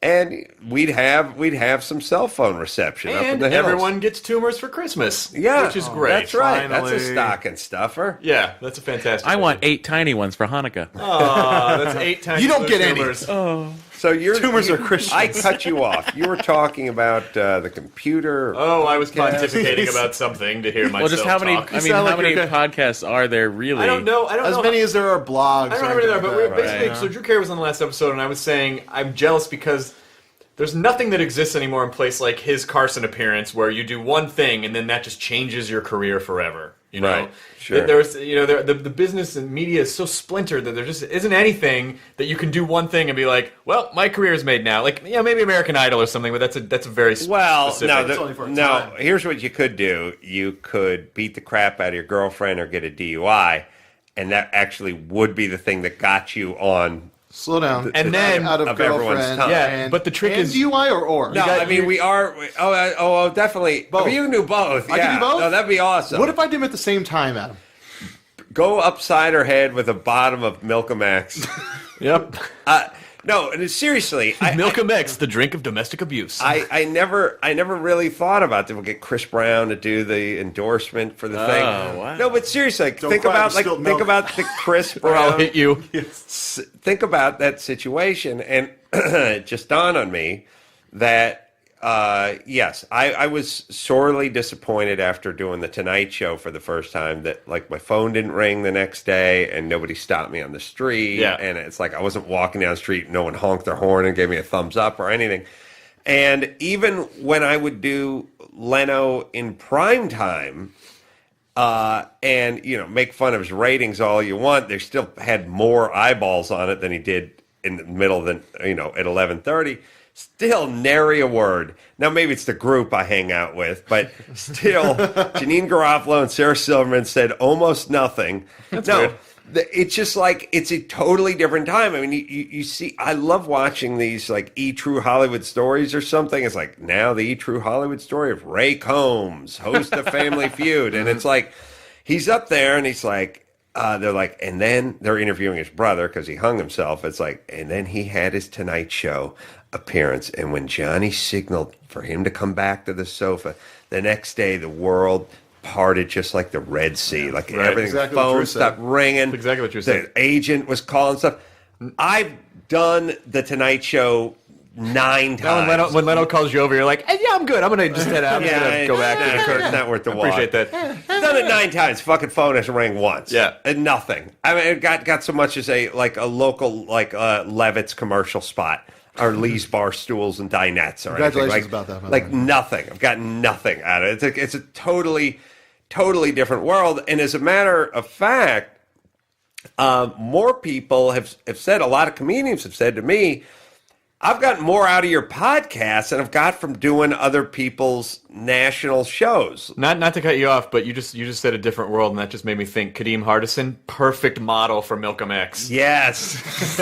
and we'd have some cell phone reception up in And the hills. everyone gets tumors for Christmas. Yeah. Which is great. That's right. Finally. That's a stocking stuffer. Yeah, that's a fantastic I want idea. 8 tiny ones for Hanukkah. That's 8 times. You don't get any. tumors. So Tumors are Christians. I cut you off. You were talking about the computer. Oh, I was pontificating about something to hear myself Well, just how many? talk. I mean, sound how like many you're podcasts are there really? I don't know. As many as there are blogs. I don't know how or many there are, anything but we're like that. basically. Right. So Drew Carey was on the last episode, and I was saying I'm jealous because there's nothing that exists anymore in place like his Carson appearance, where you do one thing and then that just changes your career forever. You know, Right. Sure. There's the business and media is so splintered that there just isn't anything that you can do one thing and be like, well, my career is made now. Like, maybe American Idol or something, but that's a very Well, specific. It's only for a no. time. Here's what you could do: you could beat the crap out of your girlfriend or get a DUI, and that actually would be the thing that got you on. Slow down. And then- out of everyone's girlfriend. tongue. Yeah, and, but the trick and is- DUI or. No, I mean we are. Definitely. Both. If you can do both, I yeah. can do both? No, that'd be awesome. What if I did them at the same time, Adam? Go upside her head with a bottom of Milkamax? Yep. No, and seriously, Milk X, the drink of domestic abuse. I never really thought about that. We'll get Chris Brown to do the endorsement for the thing. wow. No, but seriously, think cry about with spilled think milk. about the Chris or I'll Brown. hit you. Think about that situation, and it just dawned on me that yes, I was sorely disappointed after doing the Tonight Show for the first time that like my phone didn't ring the next day and nobody stopped me on the street. Yeah. And it's like I wasn't walking down the street, no one honked their horn and gave me a thumbs up or anything. And even when I would do Leno in prime time, and make fun of his ratings all you want, they still had more eyeballs on it than he did in the middle than at 11:30. Still nary a word. Now maybe it's the group I hang out with, but still, Janine Garofalo and Sarah Silverman said almost nothing. weird. it's just like it's a totally different time. I mean, you see, I love watching these like True Hollywood Stories or something. It's like now the True Hollywood Story of Ray Combs, host of Family Feud, and it's like he's up there and he's like. They're like, and then they're interviewing his brother because he hung himself. It's like, and then he had his Tonight Show appearance. And when Johnny signaled for him to come back to the sofa, the next day the world parted just like the Red Sea. Like everything, exactly what Drew phone said. stopped ringing. That's exactly what you said. The agent was calling stuff. I've done the Tonight Show 9 times. Now, when Leno calls you over, you're like, yeah, I'm good. I'm going to just head out. I'm going to go back to the curtain. It's not worth the walk. Appreciate that. Done it 9 times. Fucking phone hasn't rang once. Yeah. And nothing. I mean, it got so much as a local Levitt's commercial spot. Or Lee's Bar Stools and Dinettes. Or Congratulations anything. about that, by the Like way. nothing. I've got nothing out of it. It's a totally different world. And as a matter of fact, more people have said, a lot of comedians have said to me, I've gotten more out of your podcast than I've got from doing other people's national shows. Not to cut you off, but you just said a different world, and that just made me think. Kadeem Hardison, perfect model for Milcom X. Yes,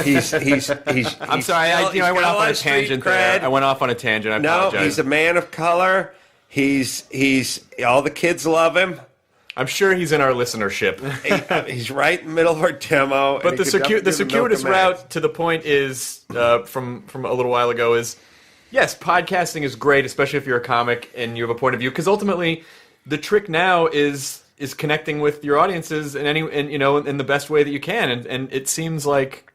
he's I'm sorry, I went off on a tangent there. I went off on a tangent. I apologize. He's a man of color. He's all the kids love him. I'm sure he's in our listenership. He's right in the middle of our demo. But the circuitous Milcom route X. to the point is from a little while ago is yes, podcasting is great, especially if you're a comic and you have a point of view. Because ultimately, the trick now is connecting with your audiences in in the best way that you can. And it seems like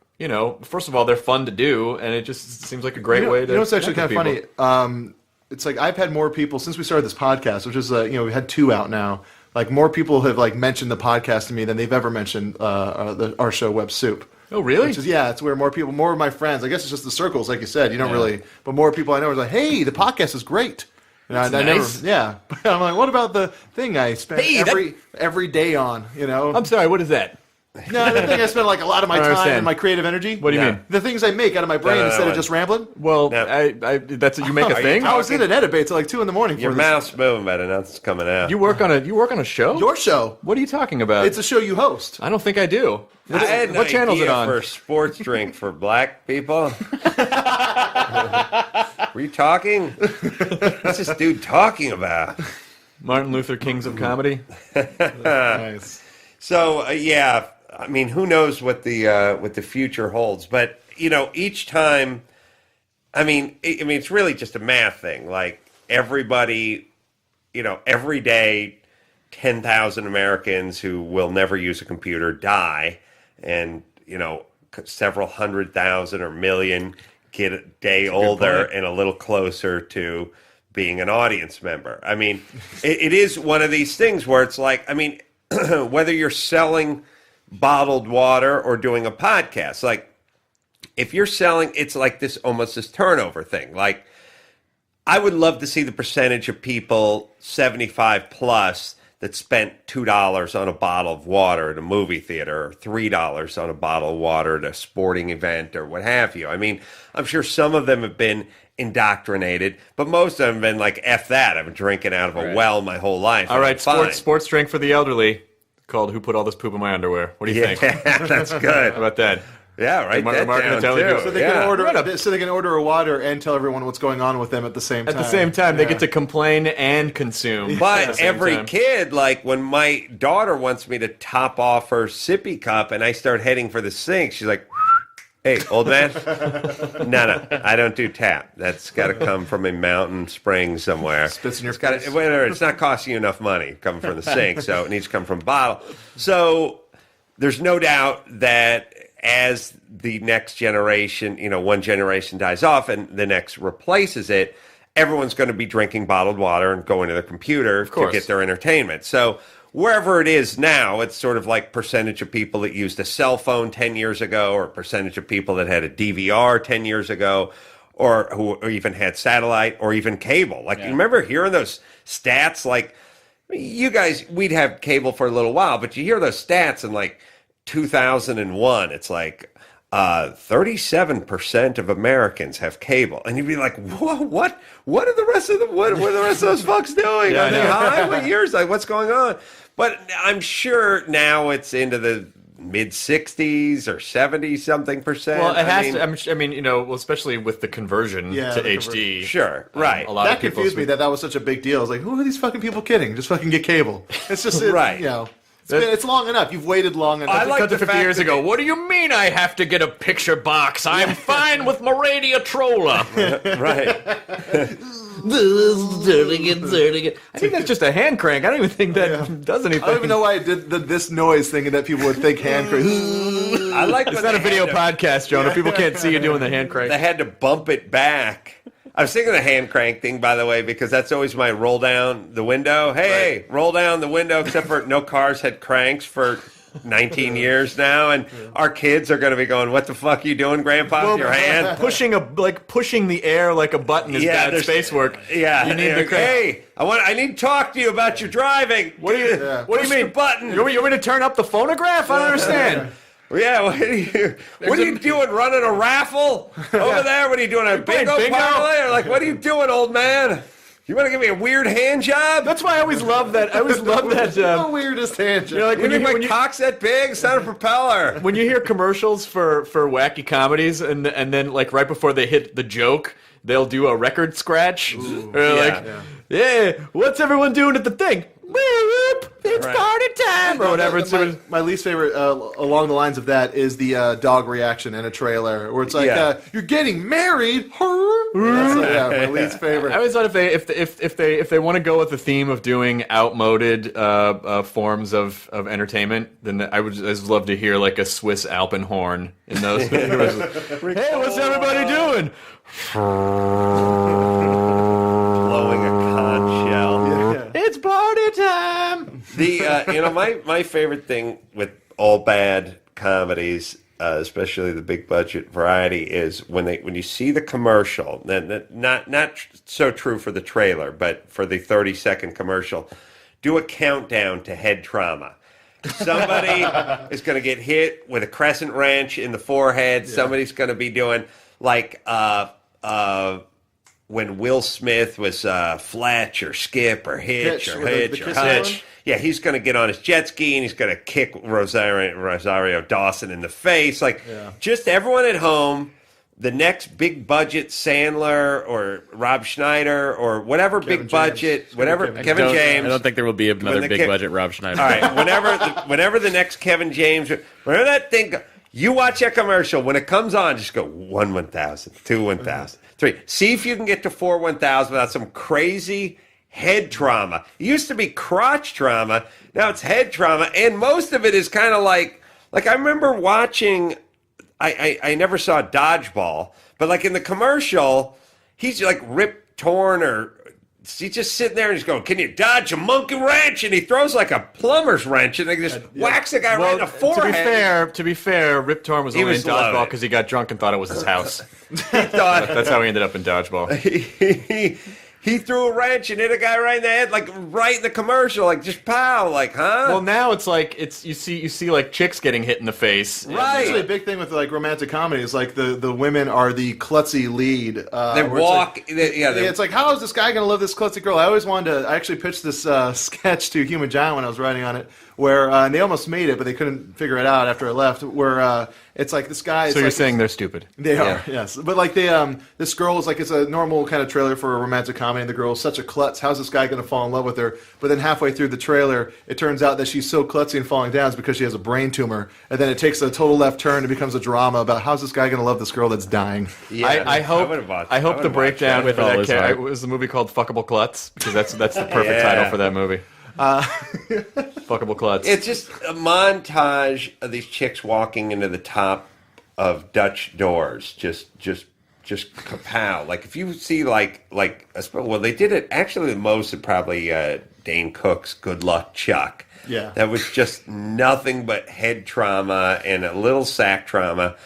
first of all, they're fun to do, and it just seems like a great way to. You know, it's actually kind connect of with funny. people. It's like I've had more people since we started this podcast, which is we had 2 out now. Like more people have like mentioned the podcast to me than they've ever mentioned our show Web Soup. Oh, really? Which is, it's where more of my friends. I guess it's just the circles, like you said. You don't really, but more people I know are like, "Hey, the podcast is great." And I nice. never, But I'm like, what about the thing I spend every day on? I'm sorry. What is that? No, the thing I spend like a lot of my I time understand. and my creative energy. What do you mean? The things I make out of my brain no, instead no. of just rambling. Well, No. that's you make a thing. I was in an edit bay till like 2 a.m. Your mouth's moving, but nothing's coming out. You work on a show. Your show. What are you talking about? It's a show you host. I don't think I do. I had an What channel is it idea on? for a sports drink for black people. Were you talking? What's this dude talking about? Martin Luther Kings of comedy. Nice. So I mean, who knows what the future holds? But each time, I mean, it's really just a math thing. Like everybody, every day, 10,000 Americans who will never use a computer die, and several 100,000 or million get a day older and a little closer to being an audience member. I mean, it is one of these things where it's like, I mean, whether you're selling bottled water or doing a podcast, like if you're selling, it's like almost this turnover thing. Like I would love to see the percentage of people 75 plus that spent $2 on a bottle of water at a movie theater, or $3 on a bottle of water at a sporting event, or what have you. I mean, I'm sure some of them have been indoctrinated, but most of them have been like, F that. I've been drinking out of a well my whole life. All right, fine. sports drink for the elderly, called "Who Put All This Poop in My Underwear?" What do you think? Yeah, that's good. How about that? Yeah, right. Martin That down Telly too. goes, So they Yeah. can order a water and tell everyone what's going on with them at the same time. At the same time, they get to complain and consume. at the But same every time. kid, like when my daughter wants me to top off her sippy cup and I start heading for the sink, she's like, "Hey, old man, no, I don't do tap. That's got to come from a mountain spring somewhere. Spits in your It's face. it's not costing you enough money coming from the sink, so it needs to come from a bottle." So there's no doubt that as the next generation, one generation dies off and the next replaces it, everyone's going to be drinking bottled water and going to their computer to course. get their entertainment. So wherever it is now, it's sort of like percentage of people that used a cell phone 10 years ago, or percentage of people that had a DVR 10 years ago, or who even had satellite or even cable. Like, you remember hearing those stats? Like, you guys, we'd have cable for a little while, but you hear those stats in like 2001, it's like 37% of Americans have cable, and you'd be like, what are the rest of what are the rest of those folks doing? Yeah, I Are they know. high? What years? Like, what's going on? But I'm sure now it's into the mid 60s or 70 something percent. Well, it has to. I mean, especially with the conversion to the HD. Sure, right. A lot That of people confused me that was such a big deal. I was like, who are these fucking people kidding? Just fucking get cable. It's just, Right. It's long enough. You've waited long enough. I like cut to the 50 fact years that ago. they- What do you mean I have to get a picture box? I'm fine with my Radiotrolla. Right. I think that's just a hand crank. I don't even think that does anything. I don't even know why I did this noise thinking that people would think hand crank. I like It's when not a they video had to- podcast, Jonah. People can't see you doing the hand crank. They had to bump it back. I was thinking of the hand crank thing, by the way, because that's always my roll down the window. Hey, roll down the window, except for no cars had cranks for 19 years now, and our kids are going to be going, what the fuck are you doing, Grandpa, with your hand? Pushing the air like a button is bad there's- space work. Yeah, You need the crank. hey, I need to talk to you about your driving. What do you Push the mean? button. You want me to turn up the phonograph? I don't understand. Yeah, what are you doing? Running a raffle over there? What are you doing? A playing bingo bingo? parlay? Like, what are you doing, old man? You want to give me a weird hand job? That's why I always love that. I always love that. The weirdest tangent. Like You think my cock's that big? It's not a propeller. when you hear commercials for wacky comedies, and then like right before they hit the joke, they'll do a record scratch. They're like, yeah, what's everyone doing at the thing? It's Right. party time or whatever. It's My least favorite along the lines of that is the dog reaction in a trailer where it's like, Yeah. "You're getting married." That's my least favorite. I always thought if they want to go with the theme of doing outmoded forms of entertainment, then I would just love to hear like a Swiss Alpenhorn in those. Hey, what's everybody doing? Blowing a conch shell. It's party time. The my favorite thing with all bad comedies, especially the big budget variety, is when you see the commercial. Not so true for the trailer, but for the 30-second commercial, do a countdown to head trauma. Somebody is going to get hit with a crescent wrench in the forehead. Yeah. Somebody's going to be doing like when Will Smith was Fletch or Skip or Hitch or Hitch or Hutch. Yeah, he's going to get on his jet ski and he's going to kick Rosario Dawson in the face. Just everyone at home, the next big budget Sandler or Rob Schneider or whatever Kevin James. I don't think there will be another big budget Rob Schneider. All right, whenever the next Kevin James, whenever that thing, you watch that commercial. When it comes on, just go 1,000, 2 1,000, 3. See if you can get to 4 1,000 without some crazy head trauma. It used to be crotch trauma. Now it's head trauma, and most of it is kind of like I remember watching. I never saw Dodgeball, but like in the commercial, he's like ripped, torn, or he's just sitting there and he's going, "Can you dodge a monkey wrench?" And he throws like a plumber's wrench and they just whacks the guy right in the forehead. To be fair, Rip Torn was only in Dodgeball loaded. because he got drunk and thought it was his house. He thought That's how he ended up in Dodgeball. He threw a wrench and hit a guy right in the head, like right in the commercial, like just pow, like huh? Well, now it's like you see like chicks getting hit in the face. Right. Actually, a big thing with like romantic comedy is like the women are the klutzy lead. They where walk, it's like, how is this guy going to love this klutzy girl? I always wanted to. I actually pitched this sketch to Human Giant when I was writing on it, where and they almost made it, but they couldn't figure it out after I left. Where it's like this guy. So you're like, saying they're stupid? They are, yes. But like this girl is like, it's a normal kind of trailer for a romantic comedy, and the girl is such a klutz. How's this guy going to fall in love with her? But then halfway through the trailer, it turns out that she's so klutzy and falling down is because she has a brain tumor, and then it takes a total left turn and becomes a drama about how's this guy going to love this girl that's dying. Yeah, I hope the breakdown With for all that his heart. was the movie called Fuckable Klutz, because that's the perfect title for that movie. Fuckable Klutz. It's just a montage of these chicks walking into the top of Dutch doors, just kapow. Like if you see like well, they did it actually the most at probably Dane Cook's Good Luck Chuck. Yeah. That was just nothing but head trauma and a little sack trauma.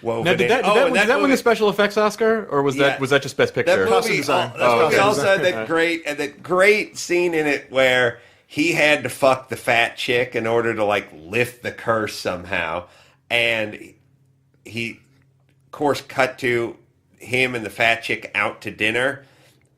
Now, did that win the special effects Oscar, or was that just Best Picture? That movie, also had that great scene in it where he had to fuck the fat chick in order to like lift the curse somehow, and he, of course, cut to him and the fat chick out to dinner,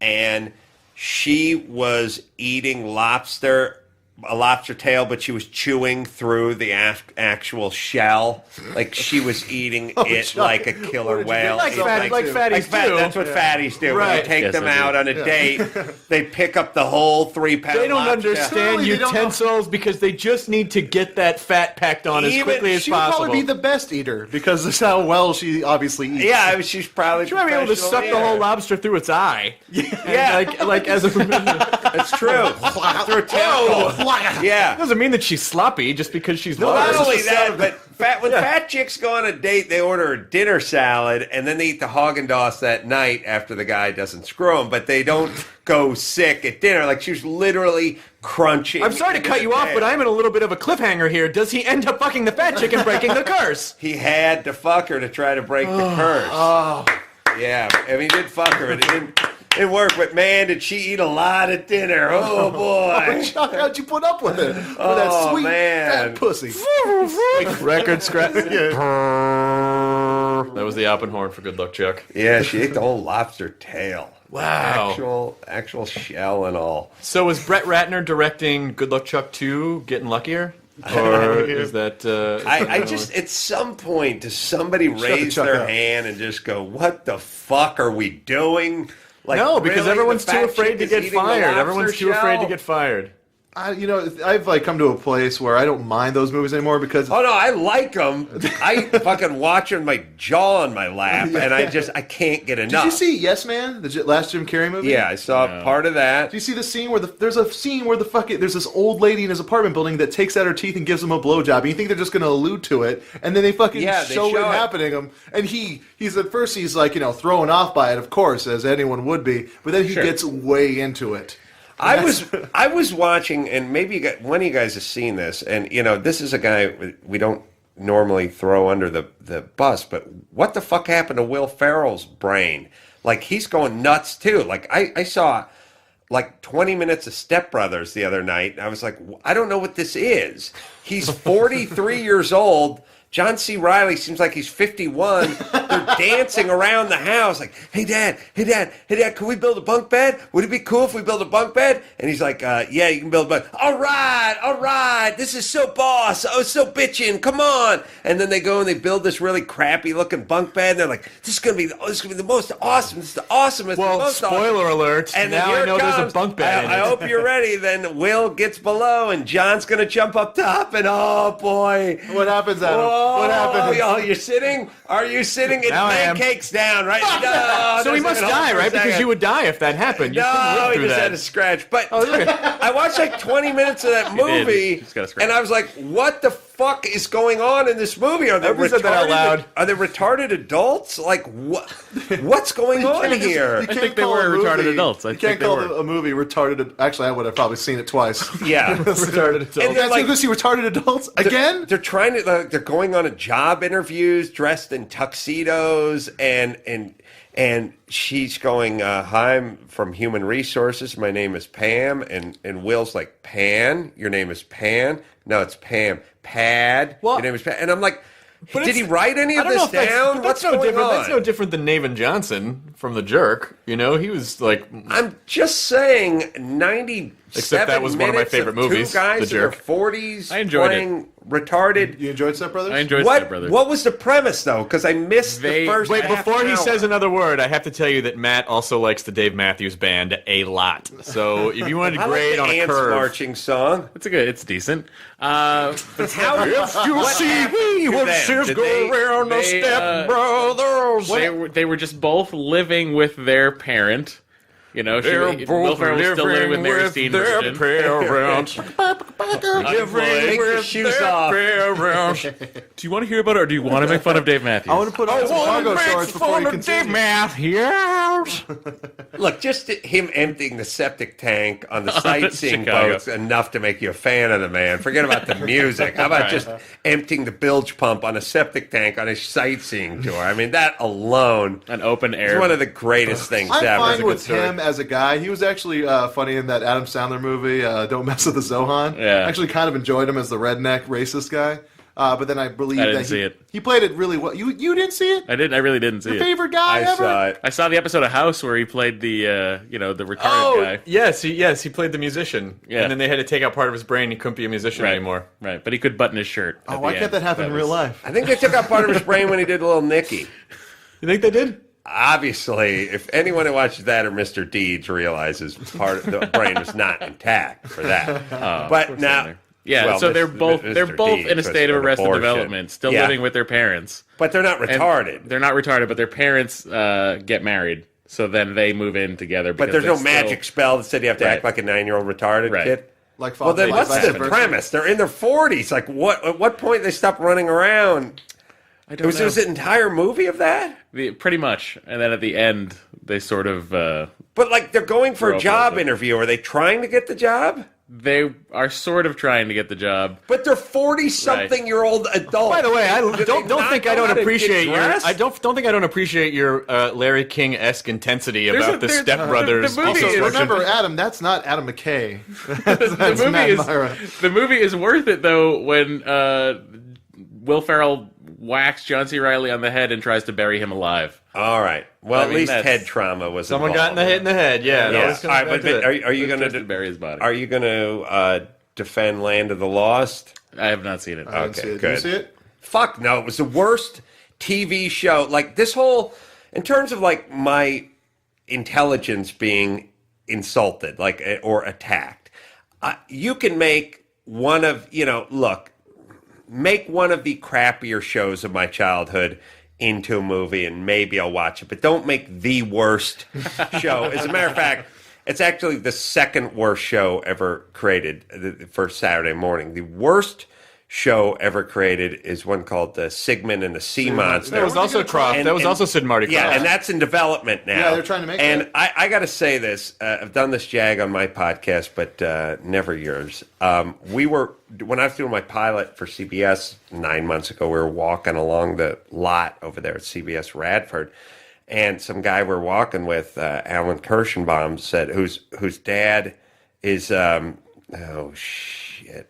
and she was eating lobster a lobster tail, but she was chewing through the actual shell. Like she was eating it like a killer whale. Like fatties do. That's what fatties do. When Right. they take Yes, them I do. out on a date, they pick up the whole 3-pound They don't lobster. understand Clearly, they don't know. utensils because they just need to get that fat packed on as Even quickly as She would possible. probably be the best eater because that's how well she obviously eats. Yeah, I mean, she's probably She might be able to suck the whole lobster through its eye. Yeah, like as a it's true. Through a tail. Yeah. doesn't mean that she's sloppy just because she's Not large. only that, but when fat chicks go on a date, they order a dinner salad and then they eat the Haagen-Dazs that night after the guy doesn't screw them. But they don't go sick at dinner. Like she was literally crunching. I'm sorry to cut you off, but I'm in a little bit of a cliffhanger here. Does he end up fucking the fat chick and breaking the curse? He had to fuck her to try to break the curse. Yeah, I mean, he did fuck her, and it didn't work. But man, did she eat a lot at dinner? Oh boy! Chuck, how'd you put up with it? With that sweet man. fat pussy. Record scratch. That was the Alpenhorn for Good Luck, Chuck. Yeah, she ate the whole lobster tail. Wow. Actual shell and all. So was Brett Ratner directing Good Luck Chuck 2 getting luckier? Or is that... I just, at some point, does somebody raise Chuck their up. hand and just go, what the fuck are we doing? Like, No, because really? everyone's The too fat afraid chick to is get eating the fired. lobster Everyone's too afraid to shell? get fired. I've like come to a place where I don't mind those movies anymore because Oh no, I like them. I fucking watch them, my jaw on my lap, and I can't get enough. Did you see Yes Man, the last Jim Carrey movie? Yeah, I saw part of that. Do you see the scene where there's a scene where there's this old lady in his apartment building that takes out her teeth and gives him a blowjob, and you think they're just going to allude to it, and then they fucking Yeah, they show it show it. happening him, and he's at first he's like thrown off by it, of course, as anyone would be, but then he gets way into it. I was watching, and maybe one of you guys has seen this, and this is a guy we don't normally throw under the bus, but what the fuck happened to Will Ferrell's brain? Like he's going nuts too. Like I saw like 20 minutes of Step Brothers the other night, and I was like, I don't know what this is. He's 43 years old. John C. Reilly seems like he's 51. They're dancing around the house like, hey, Dad, can we build a bunk bed? Would it be cool if we build a bunk bed? And he's like, yeah, you can build a bunk. All right. This is so boss. Oh, so bitchin'. Come on. And then they go and they build this really crappy looking bunk bed. And they're like, this is gonna be the most awesome. This is the awesomest. Well, the most spoiler awesome. alert. And then now here I know it there's a comes. bunk bed in I it. hope you're ready. Then Will gets below, and John's gonna jump up top, and oh boy. What happens, Adam? What happens? Oh, you're sitting? Are you sitting? It Now I am. pancakes down, right? No, So he doesn't must hold die, for a right? Because second. you would die if that happened. You couldn't No, live he through just that. had a scratch. But okay. I watched like 20 minutes of that did. movie, He's got a scratch. and I was like, "What the fuck is going on in this movie? Are they Nobody said that out retarded? loud. Are they retarded adults? Like what? What's going on here?" You can't think they call were a movie- retarded adults. I You think can't they call were. a movie retarded. Actually, I would have probably seen it twice. Yeah, Retarded adults. And That's like- like, see retarded adults again. They're trying to. They're going on a job interviews, dressed in tuxedos, and she's going, "Hi, I'm from Human Resources. My name is Pam." And Will's like, "Pan? Your name is Pan? No, it's Pam. Pad? Well- Your name is Pad." And I'm like, But "Did he write any I of don't know this if that's- down? but What's that's no going different. on?" That's no different than Navin Johnson from The Jerk. He was like... I'm just saying, 97 Except that was one of my minutes favorite movies, Two guys The in their Jerk. 40s I enjoyed playing retarded. You enjoyed Step Brothers? I enjoyed Step Brothers. What was the premise though? Because I missed They- the first. Wait, half before an he hour. says another word, I have to tell you that Matt also likes the Dave Matthews Band a lot. So if you wanted to I grade like on the a ants curve... marching song. It's decent. How You see me when them? she's Did go they- around the they, Step Brothers. They were just both living with their parent. Will Ferrell was still living with Mary Steenburgen. parents. Take your shoes off. Do you want to hear about it, or do you want to make fun of Dave Matthews? I want to put on some cargo shorts before you continue. Matthews. Look, just him emptying the septic tank on the sightseeing Chicago. boats enough to make you a fan of the man. Forget about the music. How about just emptying the bilge pump on a septic tank on a sightseeing tour? I mean, that alone An open is air. one of the greatest things I'm ever. fine with him as a guy. He was actually funny in that Adam Sandler movie, Don't Mess with the Zohan. Yeah. I actually kind of enjoyed him as the redneck racist guy. But then I believe I didn't that see it. he played it really well. You didn't see it? I really didn't see Your it. favorite guy I ever? saw it. I saw the episode of House where he played the the retarded Oh, guy. yes, he played the musician. Yeah. And then they had to take out part of his brain. He couldn't be a musician anymore. Right, but he could button his shirt. Oh, why can't that happen in real life? I think they took out part of his brain when he did Little Nicky. You think they did? Obviously, if anyone who watches that or Mr. Deeds realizes part of the brain was not intact for that. But now, Yeah, well, so they're both Deeds in a was state of an arrested abortion. development, still Yeah. living with their parents. But they're not And retarded. They're not retarded, but their parents get married, so then they move in together. But there's no magic spell that said you have to act Right. like a 9-year-old retarded Right. kid. Like Well, then like what's vice the versa. premise? They're in their 40s. Like, at what point they stop running around? I don't know. Was an entire movie of that? Pretty much, and then at the end, they sort of But, like, they're going for Grow a up job with it. interview. Are they trying to get the job? they are sort of trying to get the job. But they're 40-something-year-old adults. By the way, I Do they don't not think I know don't how to appreciate get your dressed? I don't think I don't appreciate your Larry King-esque intensity There's about the there's- Step Brothers. the movie Also, is- remember, Adam, that's not Adam McKay. The movie is worth it though when Will Ferrell whacks John C. Reilly on the head and tries to bury him alive. All right. Well, I at mean, least that's- head trauma was Someone got involved. in the head. Yeah. Yeah. Always All comes right, back but to it. are you Tries going to bury his body. Are you going to defend Land of the Lost? I have not seen it. I didn't see it. Did good. you see it? Fuck no, it was the worst TV show. Like this whole, in terms of like my intelligence being insulted, like or attacked. You can make one of make one of the crappier shows of my childhood into a movie, and maybe I'll watch it. But don't make the worst show. As a matter of fact, it's actually the second worst show ever created for Saturday morning. The worst show ever created is one called Sigmund and the Sea Monster. That was also Croft. And- That was and- also Sid and Marty Croft. Yeah, and that's in development now. Yeah, they're trying to make And it. I got to say this. I've done this jag on my podcast, but never yours. When I was doing my pilot for CBS 9 months ago, we were walking along the lot over there at CBS Radford, and some guy we're walking with, Alan Kirschenbaum, said, whose dad is, oh shit,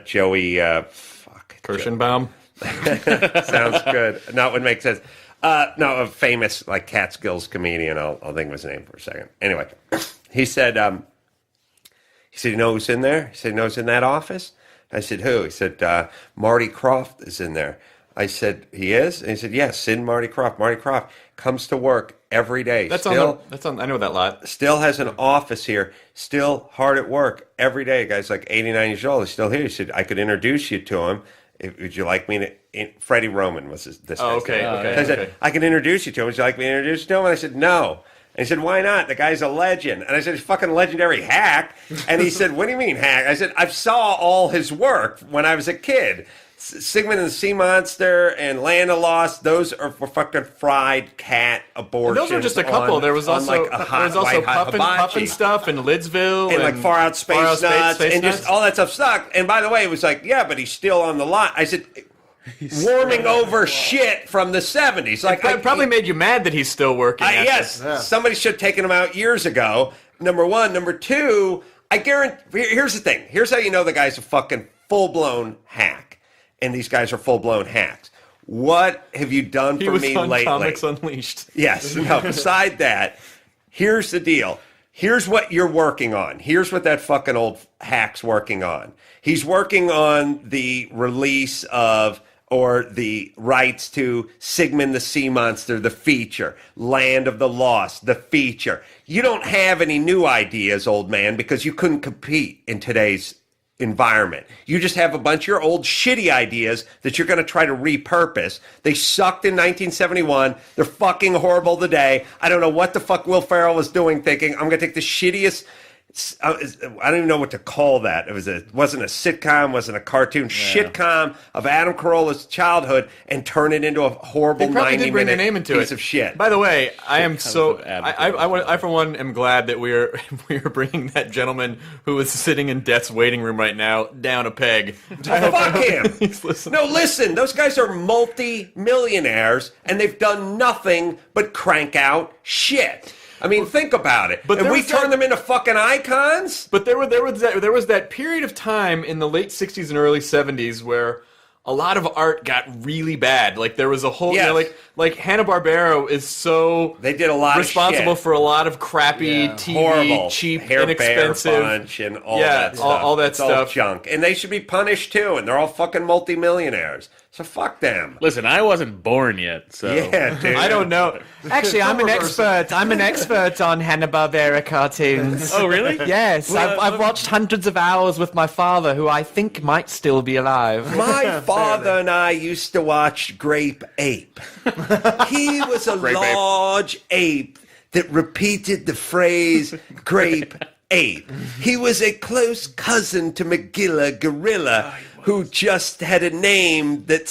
Joey, Kirschenbaum. sounds good. No, it would make sense. No, a famous like Catskills comedian. I'll think of his name for a second. Anyway, he said, you know who's in there? He said, you know who's in that office? I said, who? He said, Marty Croft is in there. I said, he is? And he said, yes, Sid and Marty Croft. Marty Croft comes to work every day. That's still, on. I know that lot. Still has an office here. Still hard at work every day. Guy's like 89 years old. He's still here. He said, I could introduce you to him. Would you like me to? Freddie Roman was this. Oh, guy's okay, name. okay, I said, okay. I can introduce you to him. Would you like me to introduce you to him? And I said, no. And he said, why not? The guy's a legend. And I said, he's a fucking legendary hack. And he said, what do you mean hack? I said, I saw all his work when I was a kid. Sigmund and the Sea Monster and Land of Lost, those are for fucking fried cat abortions. Those were just a couple. There was also Puffin stuff and Lidsville and like Far Out Space Nuts and just all that stuff sucked. And by the way, it was like, yeah, but he's still on the lot. I said, warming over shit from the 70s. Like, It probably made you mad that he's still working. after. yes, somebody should have taken him out years ago. Number one. Number two, I guarantee. Here's the thing. Here's how you know the guy's a fucking full-blown hack. And these guys are full-blown hacks. What have you done He for was me on lately? Comics Unleashed. Yes. No, beside that, here's the deal. Here's what you're working on. Here's what that fucking old hack's working on. He's working on the release of or the rights to Sigmund the Sea Monster, the feature, Land of the Lost, the feature. You don't have any new ideas, old man, because you couldn't compete in today's environment. You just have a bunch of your old shitty ideas that you're going to try to repurpose. They sucked in 1971. They're fucking horrible today. I don't know what the fuck Will Ferrell was doing thinking, I'm going to take the shittiest, I don't even know what to call that. It wasn't a sitcom, wasn't a cartoon, shitcom of Adam Carolla's childhood and turn it into a horrible They probably did bring their 90-minute name into piece it. of shit. By the way, I am so. of Adam I for one am glad that we are bringing that gentleman who is sitting in death's waiting room right now down a peg. Fuck him. He's listening. No, listen, those guys are multi-millionaires, and they've done nothing but crank out shit. I mean, think about it. But and there we was turn that- them into fucking icons? But there was that period of time in the late '60s and early '70s where a lot of art got really bad. Like there was a whole, Yes. like Hanna-Barbera is so They did a lot responsible of shit. for a lot of crappy Yeah. TV, Horrible, cheap, Hair inexpensive. Bear Bunch and all Yeah, that stuff. all that It's all stuff. junk, and they should be punished too. And they're all fucking multimillionaires. So fuck them. Listen, I wasn't born yet, so Yeah, dude. I don't know. Actually, I'm an expert. I'm an expert on Hanna-Barbera cartoons. Oh, really? Yes, I've watched hundreds of hours with my father, who I think might still be alive. My father and I used to watch Grape Ape. He was a Grape Ape. large ape that repeated the phrase Grape Ape. He was a close cousin to Magilla Gorilla, who just had a name that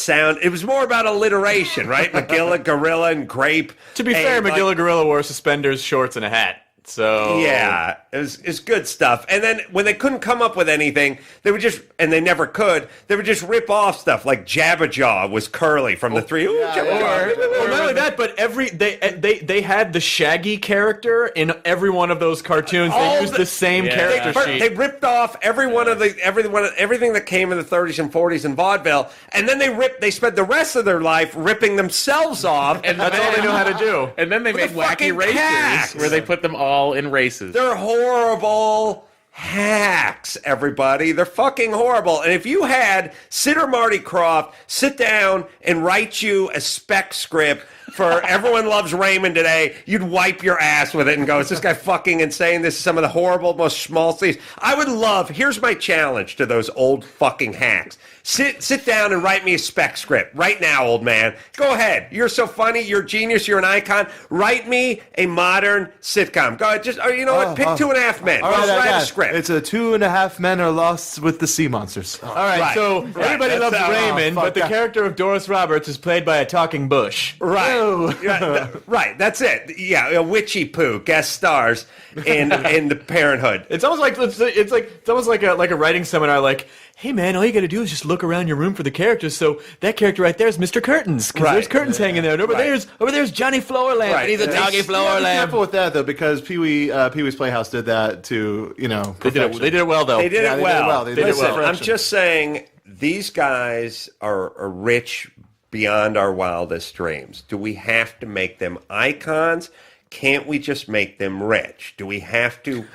it was more about alliteration, right? Magilla, Gorilla, and Grape. To be fair, Ape, like- Magilla Gorilla wore suspenders, shorts, and a hat. So Yeah, it's good stuff. And then when they couldn't come up with anything, they would just, and they never could, they would just rip off stuff like Jabberjaw was Curly from the three. Ooh, Jabberjaw. Well, not only that, but they had the Shaggy character in every one of those cartoons. They All used the- the same Yeah. character sheet. They ripped off everything that came in the 30s and 40s in vaudeville, and then they spent the rest of their life ripping themselves off. And That's all they know how to do. And then they made the wacky fucking races hacks. where they put them all in races. They're horrible hacks, everybody. They're fucking horrible. And if you had Sid or Marty Krofft sit down and write you a spec script for Everyone Loves Raymond today, you'd wipe your ass with it and go, is this guy fucking insane? This is some of the horrible, most small things. I would love, here's my challenge to those old fucking hacks. Sit down and write me a spec script right now, old man. Go ahead. You're so funny. You're a genius. You're an icon. Write me a modern sitcom. Go ahead. You know what? Pick 2.5 Men. All right, Just I write got a it. script. It's a 2.5 Men are lost with the sea monsters. All right, Right. so Right. everybody That's loves how- Raymond, fuck but the that. character of Doris Roberts is played by a talking bush. Right. Right. That's it. Yeah. A witchy poo guest stars in the Parenthood. It's almost like it's almost like a writing seminar. Like, hey man, all you got to do is just look around your room for the characters. So that character right there is Mr. Curtains, because Right. there's curtains hanging there. And over there's Johnny Flowerlamp, Right. and he's a And doggy Be Flowerlamp. careful with that though, because Pee-wee's Playhouse did that to They did perfection. it. They did it well though. They did Yeah, it they did well. it well. They did it Listen, well. I'm just saying these guys are rich beyond our wildest dreams. Do we have to make them icons? Can't we just make them rich? Do we have to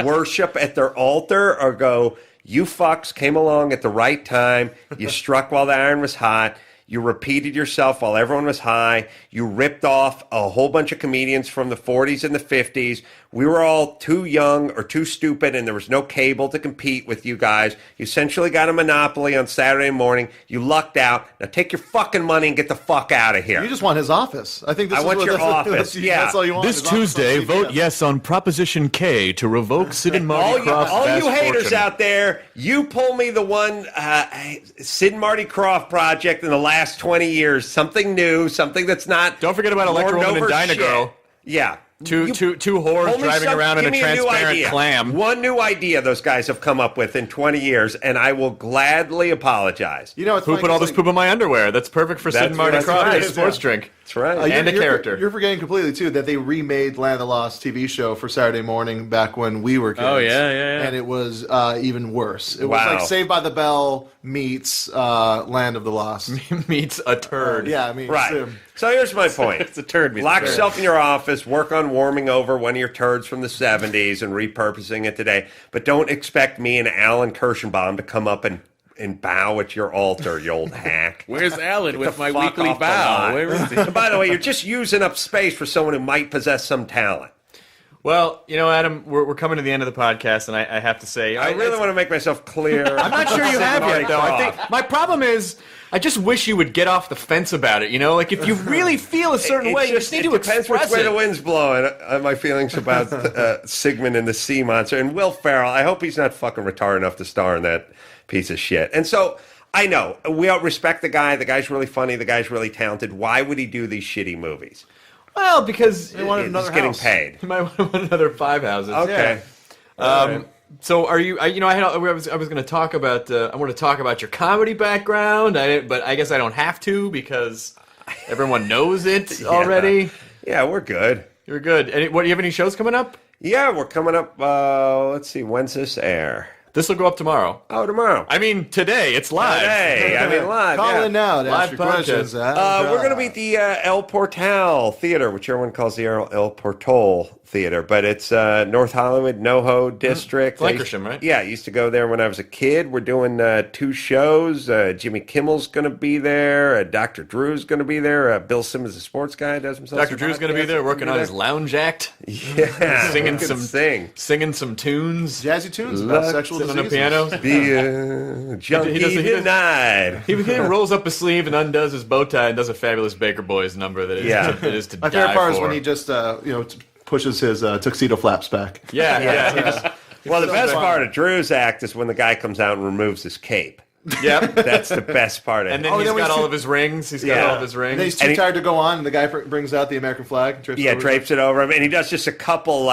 worship at their altar or go, you fucks came along at the right time, you struck while the iron was hot, you repeated yourself while everyone was high, you ripped off a whole bunch of comedians from the 40s and the 50s. We were all too young or too stupid, and there was no cable to compete with you guys. You essentially got a monopoly on Saturday morning. You lucked out. Now take your fucking money and get the fuck out of here. You just want his office. I think this I is want what your that's- office, yeah. That's all you want. This his office on Tuesday, CBS. vote yes on Proposition K to revoke Sid and Marty Krofft's all vast you haters fortune. out there, you pull me the one Sid and Marty Krofft project in the last 20 years. Something new, something that's not. Don't forget about Electra lord Woman and over Dyna shit. Girl. Yeah. Two whores Pull me driving around in give a me new transparent idea. clam. One new idea those guys have come up with in 20 years, and I will gladly apologize. You know, it's Who funny put all 'cause, this poop in my underwear? That's perfect for Sid That's and Marty right. Krofft That's as a right. sports Yeah. drink. That's right. And a character. You're forgetting completely too that they remade Land of the Lost TV show for Saturday morning back when we were kids. Oh, yeah. And it was even worse. It was Wow. like Saved by the Bell meets Land of the Lost. Meets a turd. Yeah, I mean, Right. So here's my point. It's a turd. meets a Lock turd. yourself in your office, work on warming over one of your turds from the 70s and repurposing it today. But don't expect me and Alan Kirschenbaum to come up and bow at your altar, you old hack. Where's Alan Get with the my fuck weekly off the bow? lot. Where is he? And by the way, you're just using up space for someone who might possess some talent. Well, you know, Adam, we're coming to the end of the podcast, and I have to say, I really want to make myself clear. I'm not sure you have Marty yet, though. I Krofft. think my problem is, I just wish you would get off the fence about it. You know, like if you really feel a certain way, you just need to depends which express way the it. wind's blowing. My feelings about Sigmund and the Sea Monster and Will Ferrell. I hope he's not fucking retarded enough to star in that piece of shit. And so I know we all respect the guy. The guy's really funny. The guy's really talented. Why would he do these shitty movies? Well, because They wanted He's another getting house. paid. you might want another 5 houses. Okay. So are you? I was going to talk about. I want to talk about your comedy background. But I guess I don't have to because everyone knows it already. Yeah, we're good. You're good. Do you have any shows coming up? Yeah, we're coming up. Let's see. When's this air? This will go up tomorrow. Oh, tomorrow. I mean, today. It's live. Today. I mean, live. Call yeah. in now to Live ask your questions. podcast. We're going to be at the El Portal Theater, which everyone calls the El Portal Theater, but it's North Hollywood, NoHo District. Flankersham, right? Yeah, I used to go there when I was a kid. We're doing 2 shows. Jimmy Kimmel's going to be there. Dr. Drew's going to be there. Bill Simmons, the sports guy, does himself. Dr. Drew's going to be there working on his lounge act. Yeah. Singing He can some singing some tunes. Jazzy tunes about sexual Sitting on a diseases. piano. The junkie He does- denied. He rolls up his sleeve and undoes his bow tie and does a fabulous Baker Boys number that is, Yeah. that is to My die favorite part is for. when he just pushes his tuxedo flaps back. Yeah. He just, Well, the best fun. part of Drew's act is when the guy comes out and removes his cape. yep. That's the best part of And it. then he's then we got all see- of his rings. He's got Yeah. all of his And then rings. he's too And he- tired to go on, and the guy brings out the American flag. And Yeah, drapes it over him, and he does just a couple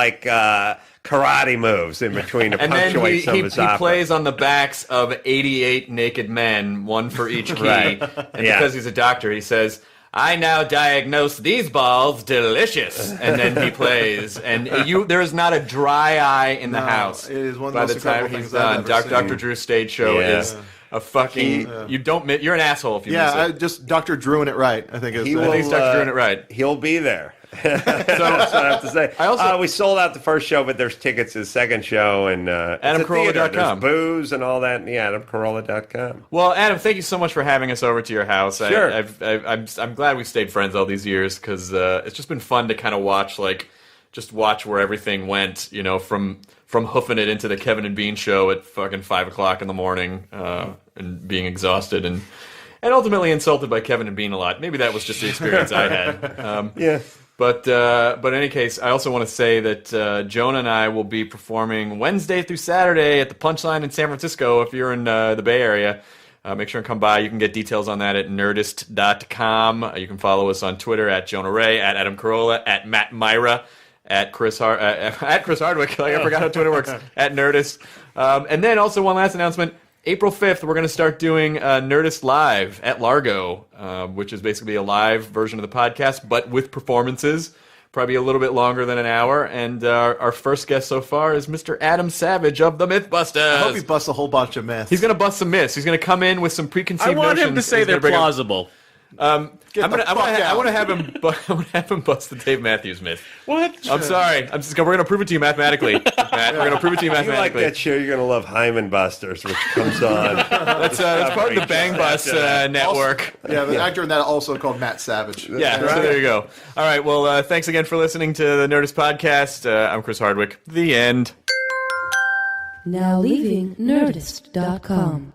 karate moves in between to And then punctuate some of his he opera. plays on the backs of 88 naked men, one for each key. Right. And Yeah. because he's a doctor, he says, I now diagnose these balls delicious. And then he plays. And there is not a dry eye in the No, house. it is one of the by most the time incredible he's things I've done. ever seen. Dr. Drew's stage show Yeah. is a fucking... You're an asshole if you Yeah, miss it. just Dr. Drewing it right, I think is. He I think he's will, Dr. Drewing it right. He'll be there. That's what I have to say. I also- we sold out the first show, but there's tickets to the second show, and AdamCarolla.com. There's booze and all that. Yeah, AdamCarolla.com. Well, Adam, thank you so much for having us over to your house. Sure. I'm glad we stayed friends all these years because it's just been fun to kind of watch where everything went. You know, from hoofing it into the Kevin and Bean show at fucking 5 o'clock in the morning and being exhausted and ultimately insulted by Kevin and Bean a lot. Maybe that was just the experience I had. Yeah. But in any case, I also want to say that Jonah and I will be performing Wednesday through Saturday at the Punchline in San Francisco. If you're in the Bay Area, make sure and come by. You can get details on that at nerdist.com. You can follow us on Twitter at Jonah Ray, at Adam Carolla, at Matt Myra, at Chris Hardwick. Like I forgot how Twitter works. At Nerdist. And then also one last announcement. April 5th, we're going to start doing Nerdist Live at Largo, which is basically a live version of the podcast, but with performances, probably a little bit longer than an hour. And our first guest so far is Mr. Adam Savage of the Mythbusters. I hope he busts a whole bunch of myths. He's going to bust some myths. He's going to come in with some preconceived I want notions. him to say He's they're gonna bring up- plausible. I Get the fuck out. want to have him. I want to have him bust the Dave Matthews myth. What? I'm sorry. We're going to prove it to you mathematically. Matt, we're going to prove it to you If you like mathematically. that show, you're going to love Hyman Busters, which comes on. That's part of the Bang Bus network. Yeah, the actor in that also called Matt Savage. Yeah, so there you go. All right, well, thanks again for listening to the Nerdist Podcast. I'm Chris Hardwick. The end. Now leaving Nerdist.com.